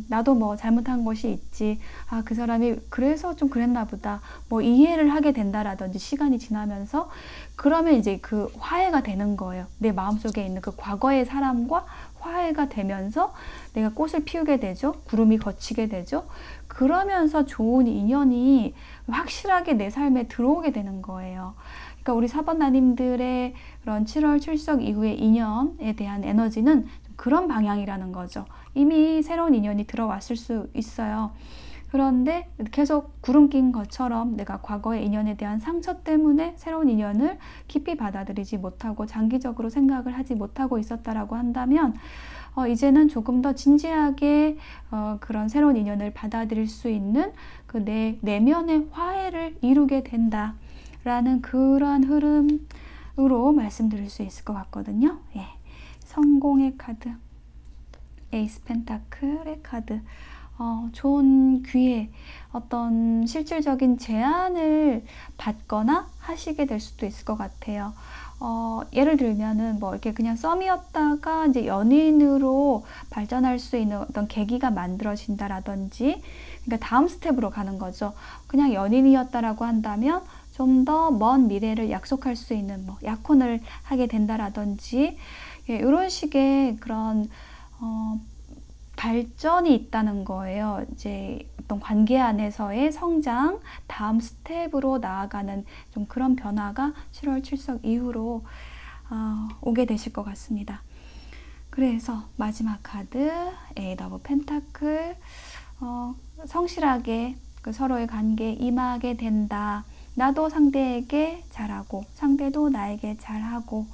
나도 뭐 잘못한 것이 있지. 그 사람이 그래서 좀 그랬나 보다. 뭐 이해를 하게 된다라든지, 시간이 지나면서 그러면 이제 그 화해가 되는 거예요. 내 마음속에 있는 그 과거의 사람과 화해가 되면서 내가 꽃을 피우게 되죠. 구름이 걷히게 되죠. 그러면서 좋은 인연이 확실하게 내 삶에 들어오게 되는 거예요. 그러니까 우리 사번나님들의 그런 7월 7석 이후의 인연에 대한 에너지는 그런 방향이라는 거죠. 이미 새로운 인연이 들어왔을 수 있어요. 그런데 계속 구름 낀 것처럼 내가 과거의 인연에 대한 상처 때문에 새로운 인연을 깊이 받아들이지 못하고 장기적으로 생각을 하지 못하고 있었다라고 한다면, 이제는 조금 더 진지하게 그런 새로운 인연을 받아들일 수 있는 그 내 내면의 화해를 이루게 된다라는 그러한 흐름으로 말씀드릴 수 있을 것 같거든요. 성공의 카드, 에이스 펜타클의 카드, 좋은 기회, 어떤 실질적인 제안을 받거나 하시게 될 수도 있을 것 같아요. 예를 들면은 뭐 이렇게 그냥 썸이었다가 이제 연인으로 발전할 수 있는 어떤 계기가 만들어진다라든지, 그러니까 다음 스텝으로 가는 거죠. 그냥 연인이었다라고 한다면 좀 더 먼 미래를 약속할 수 있는 뭐 약혼을 하게 된다라든지, 이런 식의 그런 발전이 있다는 거예요. 이제 어떤 관계 안에서의 성장, 다음 스텝으로 나아가는 좀 그런 변화가 7월 7석 이후로 오게 되실 것 같습니다. 그래서 마지막 카드 에잇 오브 펜타클, 성실하게 그 서로의 관계에 임하게 된다. 나도 상대에게 잘하고 상대도 나에게 잘하고,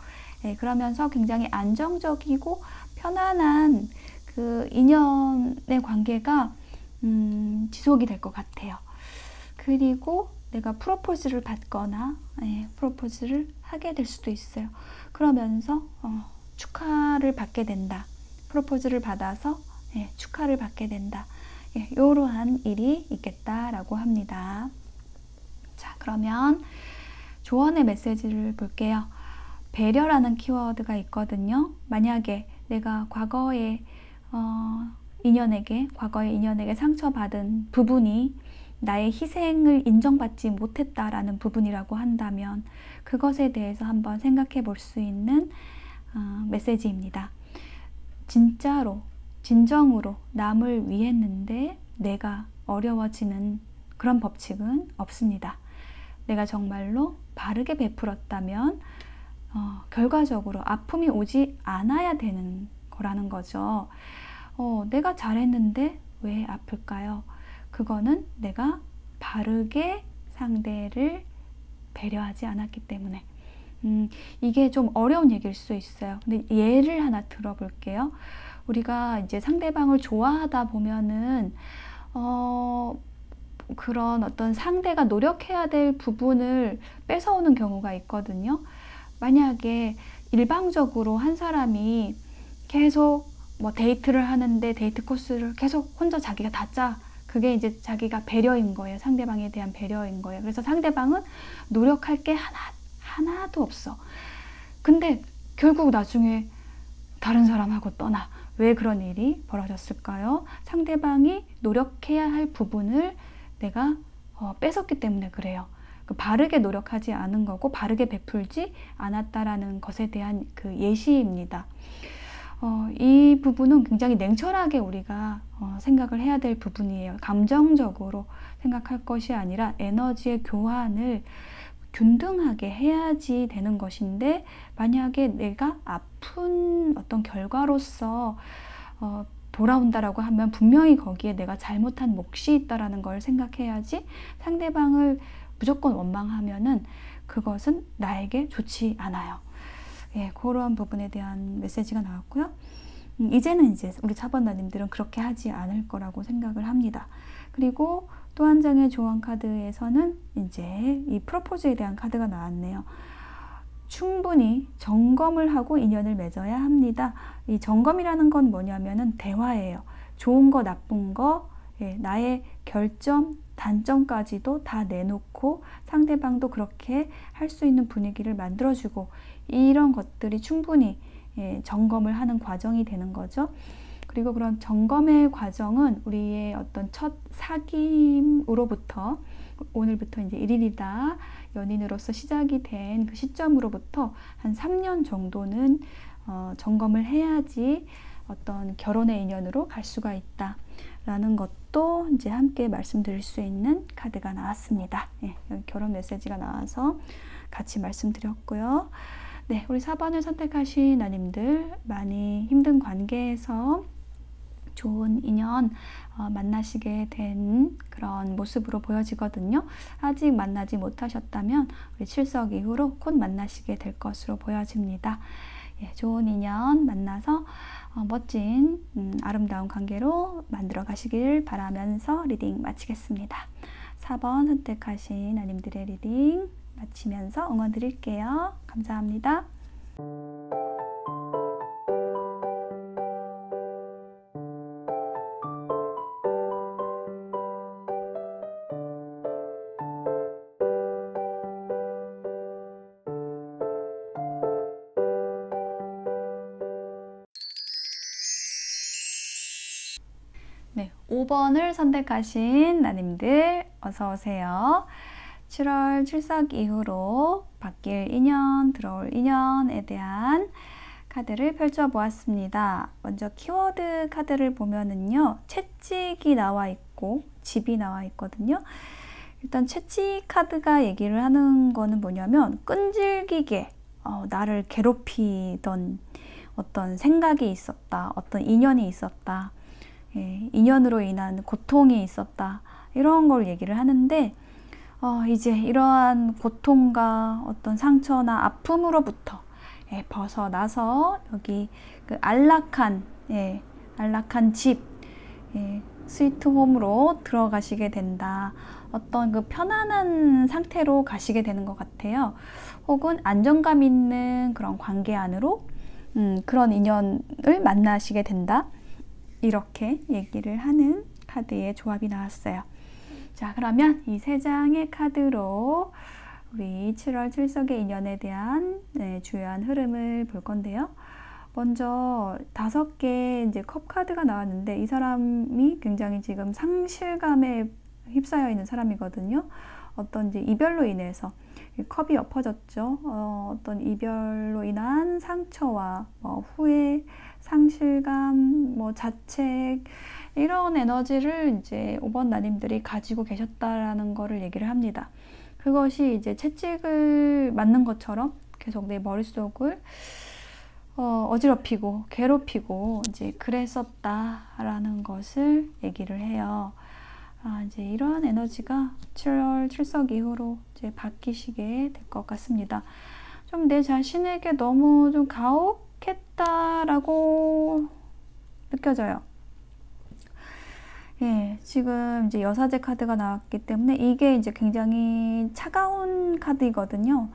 그러면서 굉장히 안정적이고 편안한 그 인연의 관계가 지속이 될 것 같아요. 그리고 내가 프로포즈를 받거나 프로포즈를 하게 될 수도 있어요. 그러면서 축하를 받게 된다. 프로포즈를 받아서 축하를 받게 된다. 이러한 일이 있겠다라고 합니다. 자, 그러면 조언의 메시지를 볼게요. 배려라는 키워드가 있거든요. 만약에 내가 과거의 인연에게 상처받은 부분이 나의 희생을 인정받지 못했다라는 부분이라고 한다면 그것에 대해서 한번 생각해 볼 수 있는 메시지입니다. 진정으로 남을 위했는데 내가 어려워지는 그런 법칙은 없습니다. 내가 정말로 바르게 베풀었다면 결과적으로 아픔이 오지 않아야 되는 거라는 거죠. 내가 잘했는데 왜 아플까요? 그거는 내가 바르게 상대를 배려하지 않았기 때문에. 이게 좀 어려운 얘기일 수 있어요. 근데 예를 하나 들어볼게요. 우리가 이제 상대방을 좋아하다 보면은 그런 어떤 상대가 노력해야 될 부분을 뺏어오는 경우가 있거든요. 만약에 일방적으로 한 사람이 계속 뭐 데이트를 하는데 데이트 코스를 계속 혼자 자기가 다 짜. 그게 이제 자기가 배려인 거예요. 상대방에 대한 배려인 거예요. 그래서 상대방은 노력할 게 하나도 없어. 근데 결국 나중에 다른 사람하고 떠나. 왜 그런 일이 벌어졌을까요? 상대방이 노력해야 할 부분을 내가 뺏었기 때문에 그래요. 바르게 노력하지 않은 거고 바르게 베풀지 않았다라는 것에 대한 그 예시입니다. 이 부분은 굉장히 냉철하게 우리가 생각을 해야 될 부분이에요. 감정적으로 생각할 것이 아니라 에너지의 교환을 균등하게 해야지 되는 것인데, 만약에 내가 아픈 어떤 결과로서 돌아온다라고 하면 분명히 거기에 내가 잘못한 몫이 있다라는 걸 생각해야지, 상대방을 무조건 원망하면은 그것은 나에게 좋지 않아요. 그런 부분에 대한 메시지가 나왔고요. 이제는 우리 4번나님들은 그렇게 하지 않을 거라고 생각을 합니다. 그리고 또 한 장의 조언 카드에서는 이제 이 프로포즈에 대한 카드가 나왔네요. 충분히 점검을 하고 인연을 맺어야 합니다. 이 점검이라는 건 뭐냐면은 대화예요. 좋은 거, 나쁜 거, 나의 결점, 단점까지도 다 내놓고 상대방도 그렇게 할 수 있는 분위기를 만들어주고, 이런 것들이 충분히 점검을 하는 과정이 되는 거죠. 그리고 그런 점검의 과정은 우리의 어떤 첫 사귐으로부터, 오늘부터 이제 1일이다, 연인으로서 시작이 된 그 시점으로부터 한 3년 정도는 점검을 해야지 어떤 결혼의 인연으로 갈 수가 있다라는 것도 이제 함께 말씀드릴 수 있는 카드가 나왔습니다. 여기 결혼 메시지가 나와서 같이 말씀드렸고요. 네, 우리 4번을 선택하신 나님들, 많이 힘든 관계에서 좋은 인연 만나시게 된 그런 모습으로 보여지거든요. 아직 만나지 못하셨다면 우리 7석 이후로 곧 만나시게 될 것으로 보여집니다. 좋은 인연 만나서 멋진 아름다운 관계로 만들어 가시길 바라면서 리딩 마치겠습니다. 4번 선택하신 나님들의 리딩 마치면서 응원 드릴게요. 감사합니다. 네, 5번을 선택하신 나님들 어서 오세요. 7월 출석 이후로 바뀔 인연, 들어올 인연에 대한 카드를 펼쳐보았습니다. 먼저 키워드 카드를 보면은요, 채찍이 나와 있고 집이 나와 있거든요. 일단 채찍 카드가 얘기를 하는 거는 뭐냐면 끈질기게 나를 괴롭히던 어떤 생각이 있었다, 어떤 인연이 있었다, 예, 인연으로 인한 고통이 있었다, 이런 걸 얘기를 하는데, 이제 이러한 고통과 어떤 상처나 아픔으로부터 예, 벗어나서 여기 그 안락한 집, 예, 스위트홈으로 들어가시게 된다. 어떤 그 편안한 상태로 가시게 되는 것 같아요. 혹은 안정감 있는 그런 관계 안으로 그런 인연을 만나시게 된다. 이렇게 얘기를 하는 카드의 조합이 나왔어요. 자, 그러면 이 세 장의 카드로 우리 7월 출석의 인연에 대한 주요한 흐름을 볼 건데요. 먼저 5개 이제 컵 카드가 나왔는데, 이 사람이 굉장히 지금 상실감에 휩싸여 있는 사람이거든요. 어떤 이제 이별로 인해서 컵이 엎어졌죠. 어떤 이별로 인한 상처와 후회, 상실감, 자책, 이런 에너지를 이제 5번 나님들이 가지고 계셨다라는 거를 얘기를 합니다. 그것이 이제 채찍을 맞는 것처럼 계속 내 머릿속을 어지럽히고 괴롭히고 이제 그랬었다라는 것을 얘기를 해요. 이제 이러한 에너지가 7월 출석 이후로 이제 바뀌시게 될 것 같습니다. 좀 내 자신에게 너무 좀 가혹했다라고 느껴져요. 예, 지금 이제 여사제 카드가 나왔기 때문에 이게 이제 굉장히 차가운 카드이거든요.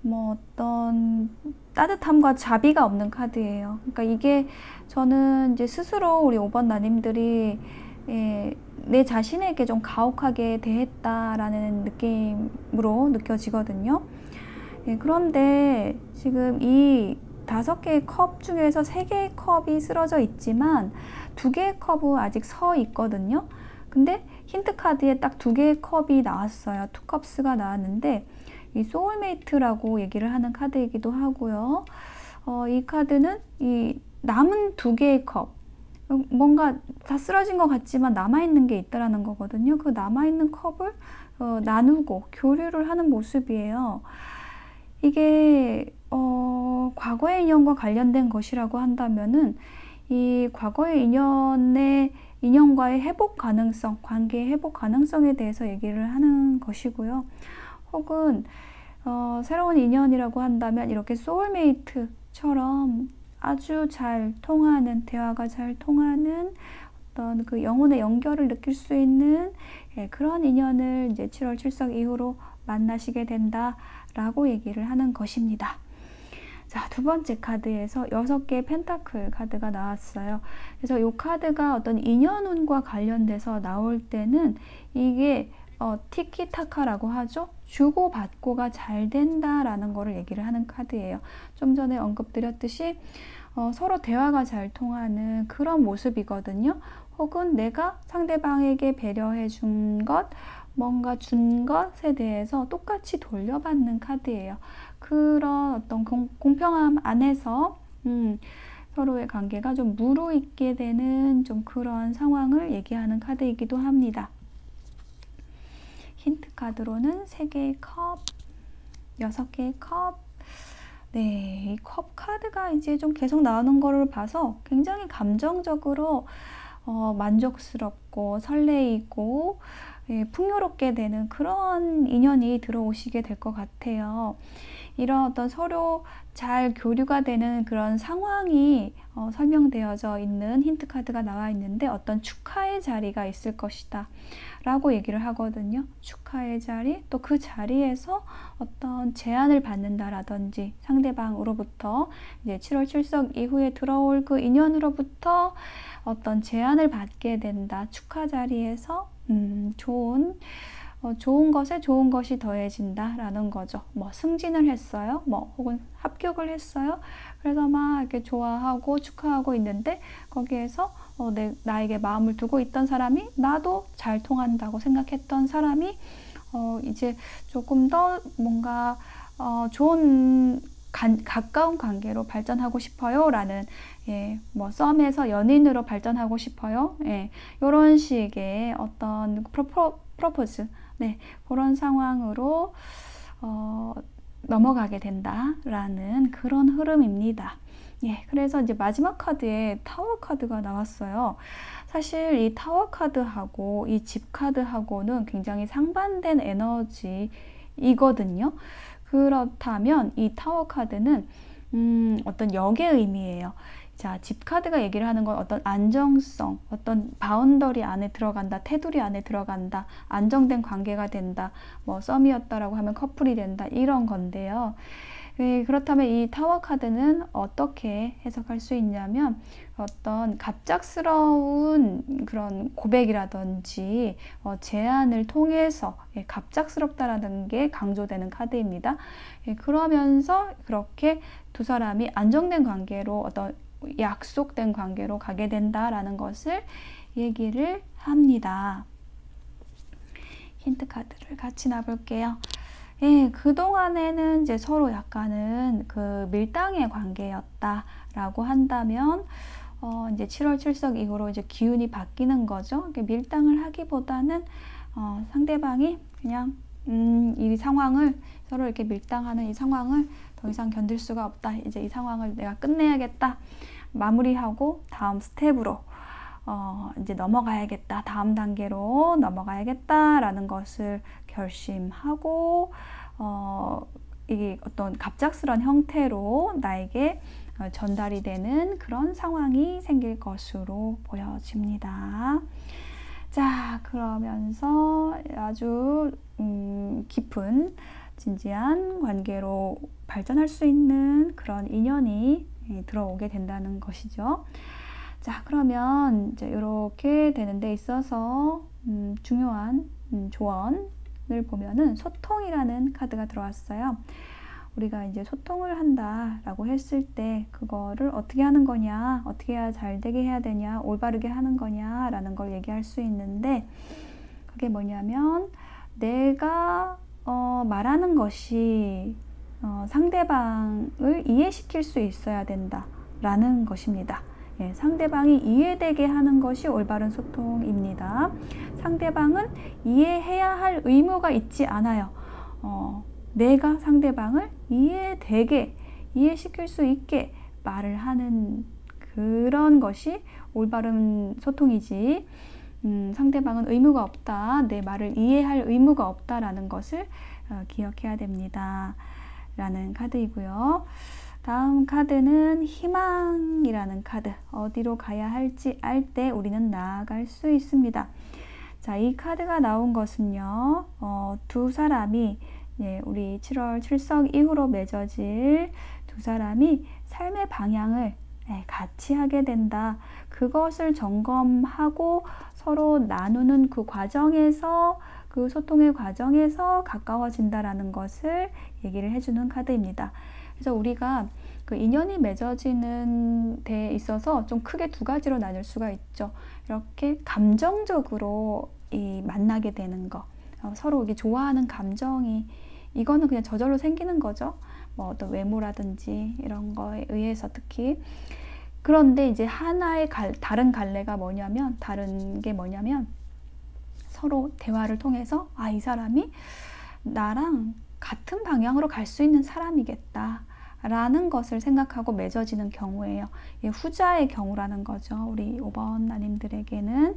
어떤 따뜻함과 자비가 없는 카드예요. 그러니까 이게 저는 이제 스스로 우리 5번 나님들이 내 자신에게 좀 가혹하게 대했다라는 느낌으로 느껴지거든요. 그런데 지금 이 5개의 컵 중에서 3개의 컵이 쓰러져 있지만 2개의 컵은 아직 서 있거든요. 근데 힌트 카드에 딱 2개의 컵이 나왔어요. 투컵스가 나왔는데, 이 소울메이트라고 얘기를 하는 카드이기도 하고요. 이 카드는 이 남은 2개의 컵, 뭔가 다 쓰러진 것 같지만 남아있는 게 있다라는 거거든요. 그 남아있는 컵을 나누고 교류를 하는 모습이에요. 이게 과거의 인연과 관련된 것이라고 한다면은 이 과거의 인연과의 회복 가능성, 관계의 회복 가능성에 대해서 얘기를 하는 것이고요. 혹은 새로운 인연이라고 한다면 이렇게 소울메이트처럼 아주 잘 통하는, 대화가 잘 통하는 어떤 그 영혼의 연결을 느낄 수 있는 그런 인연을 이제 7월 출석 이후로 만나시게 된다라고 얘기를 하는 것입니다. 자, 2번째 카드에서 6개의 펜타클 카드가 나왔어요. 그래서 이 카드가 어떤 인연운과 관련돼서 나올 때는 이게 티키타카라고 하죠. 주고받고가 잘 된다라는 거를 얘기를 하는 카드예요. 좀 전에 언급드렸듯이 서로 대화가 잘 통하는 그런 모습이거든요. 혹은 내가 상대방에게 배려해 준 것, 뭔가 준 것에 대해서 똑같이 돌려받는 카드예요. 그런 어떤 공평함 안에서 서로의 관계가 좀 무르익게 되는 좀 그런 상황을 얘기하는 카드이기도 합니다. 힌트 카드로는 3개의 컵, 6개의 컵. 네, 이 컵 카드가 이제 좀 계속 나오는 거를 봐서 굉장히 감정적으로 만족스럽고 설레이고 풍요롭게 되는 그런 인연이 들어오시게 될 것 같아요. 이런 어떤 서로 잘 교류가 되는 그런 상황이 설명되어져 있는 힌트 카드가 나와 있는데, 어떤 축하의 자리가 있을 것이다 라고 얘기를 하거든요. 축하의 자리, 또 그 자리에서 어떤 제안을 받는다라든지 상대방으로부터 이제 7월 출석 이후에 들어올 그 인연으로부터 어떤 제안을 받게 된다. 축하 자리에서 좋은 것에 좋은 것이 더해진다 라는 거죠. 승진을 했어요. 혹은 합격을 했어요. 그래서 막 이렇게 좋아하고 축하하고 있는데, 거기에서 나에게 마음을 두고 있던 사람이, 나도 잘 통한다고 생각했던 사람이 이제 조금 더 뭔가 좋은 가까운 관계로 발전하고 싶어요 라는, 썸에서 연인으로 발전하고 싶어요, 이런 식의 어떤 프로포즈, 그런 상황으로 넘어가게 된다라는 그런 흐름입니다. 예, 그래서 이제 마지막 카드에 타워 카드가 나왔어요. 사실 이 타워 카드하고 이 집 카드하고는 굉장히 상반된 에너지이거든요. 그렇다면 이 타워 카드는 어떤 역의 의미예요. 자, 집 카드가 얘기를 하는 건 어떤 안정성, 어떤 바운더리 안에 들어간다, 테두리 안에 들어간다, 안정된 관계가 된다, 뭐 썸이었다라고 하면 커플이 된다, 이런 건데요. 그렇다면 이 타워 카드는 어떻게 해석할 수 있냐면 어떤 갑작스러운 그런 고백이라든지 제안을 통해서 갑작스럽다라는 게 강조되는 카드입니다. 그러면서 그렇게 두 사람이 안정된 관계로 어떤 약속된 관계로 가게 된다라는 것을 얘기를 합니다. 힌트 카드를 같이 놔볼게요. 예, 그동안에는 이제 서로 약간은 그 밀당의 관계였다라고 한다면, 이제 7월 7석 이후로 이제 기운이 바뀌는 거죠. 밀당을 하기보다는, 상대방이 그냥, 이 상황을, 서로 이렇게 밀당하는 이 상황을 더 이상 견딜 수가 없다. 이제 이 상황을 내가 끝내야겠다. 마무리하고 다음 스텝으로, 이제 넘어가야겠다. 다음 단계로 넘어가야겠다라는 것을 결심하고, 이게 어떤 갑작스런 형태로 나에게 전달이 되는 그런 상황이 생길 것으로 보여집니다. 자, 그러면서 아주 깊은 진지한 관계로 발전할 수 있는 그런 인연이 들어오게 된다는 것이죠. 자, 그러면 이제 이렇게 되는 데 있어서 중요한 조언을 보면은 소통이라는 카드가 들어왔어요. 우리가 이제 소통을 한다라고 했을 때 그거를 어떻게 하는 거냐, 어떻게 해야 잘 되게 해야 되냐, 올바르게 하는 거냐라는 걸 얘기할 수 있는데, 그게 뭐냐면 내가 말하는 것이 상대방을 이해시킬 수 있어야 된다라는 것입니다. 예, 상대방이 이해되게 하는 것이 올바른 소통입니다. 상대방은 이해해야 할 의무가 있지 않아요. 내가 상대방을 이해되게, 이해시킬 수 있게 말을 하는 그런 것이 올바른 소통이지, 상대방은 의무가 없다, 내 말을 이해할 의무가 없다라는 것을 기억해야 됩니다. 라는 카드이고요. 다음 카드는 희망이라는 카드. 어디로 가야 할지 알 때 우리는 나아갈 수 있습니다. 자, 이 카드가 나온 것은요, 두 사람이, 우리 7월 7석 이후로 맺어질 두 사람이 삶의 방향을 같이 하게 된다. 그것을 점검하고 서로 나누는 그 과정에서, 그 소통의 과정에서 가까워진다라는 것을 얘기를 해주는 카드입니다. 그래서 우리가 그 인연이 맺어지는 데 있어서 좀 크게 두 가지로 나눌 수가 있죠. 이렇게 감정적으로 만나게 되는 거, 서로 이게 좋아하는 감정이, 이거는 그냥 저절로 생기는 거죠. 뭐 어떤 외모라든지 이런 거에 의해서 특히. 그런데 이제 하나의 다른 갈래가 뭐냐면, 다른 게 뭐냐면 서로 대화를 통해서 이 사람이 나랑 같은 방향으로 갈 수 있는 사람이겠다 라는 것을 생각하고 맺어지는 경우예요. 후자의 경우라는 거죠. 우리 5번 나님들에게는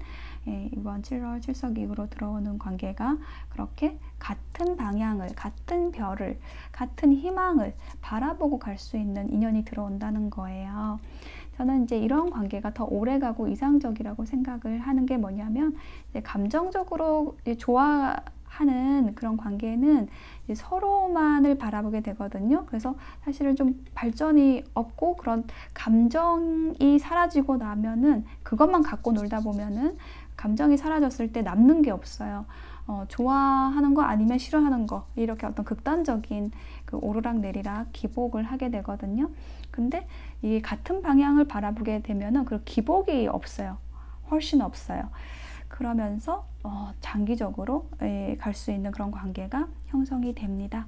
이번 7월 7석 이후로 들어오는 관계가 그렇게 같은 방향을, 같은 별을, 같은 희망을 바라보고 갈 수 있는 인연이 들어온다는 거예요. 저는 이제 이런 관계가 더 오래가고 이상적이라고 생각을 하는 게 뭐냐면, 이제 감정적으로 좋아하는 그런 관계는 서로만을 바라보게 되거든요. 그래서 사실은 좀 발전이 없고 그런 감정이 사라지고 나면은, 그것만 갖고 놀다 보면은 감정이 사라졌을 때 남는 게 없어요. 좋아하는 거 아니면 싫어하는 거, 이렇게 어떤 극단적인 그 오르락 내리락 기복을 하게 되거든요. 근데 이 같은 방향을 바라보게 되면은 그 기복이 없어요. 훨씬 없어요. 그러면서 장기적으로 갈 수 있는 그런 관계가 형성이 됩니다.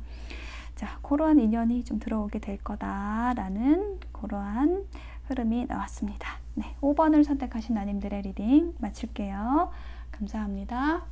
자, 그러한 인연이 좀 들어오게 될 거다라는 그러한 흐름이 나왔습니다. 네, 5번을 선택하신 나님들의 리딩 마칠게요. 감사합니다.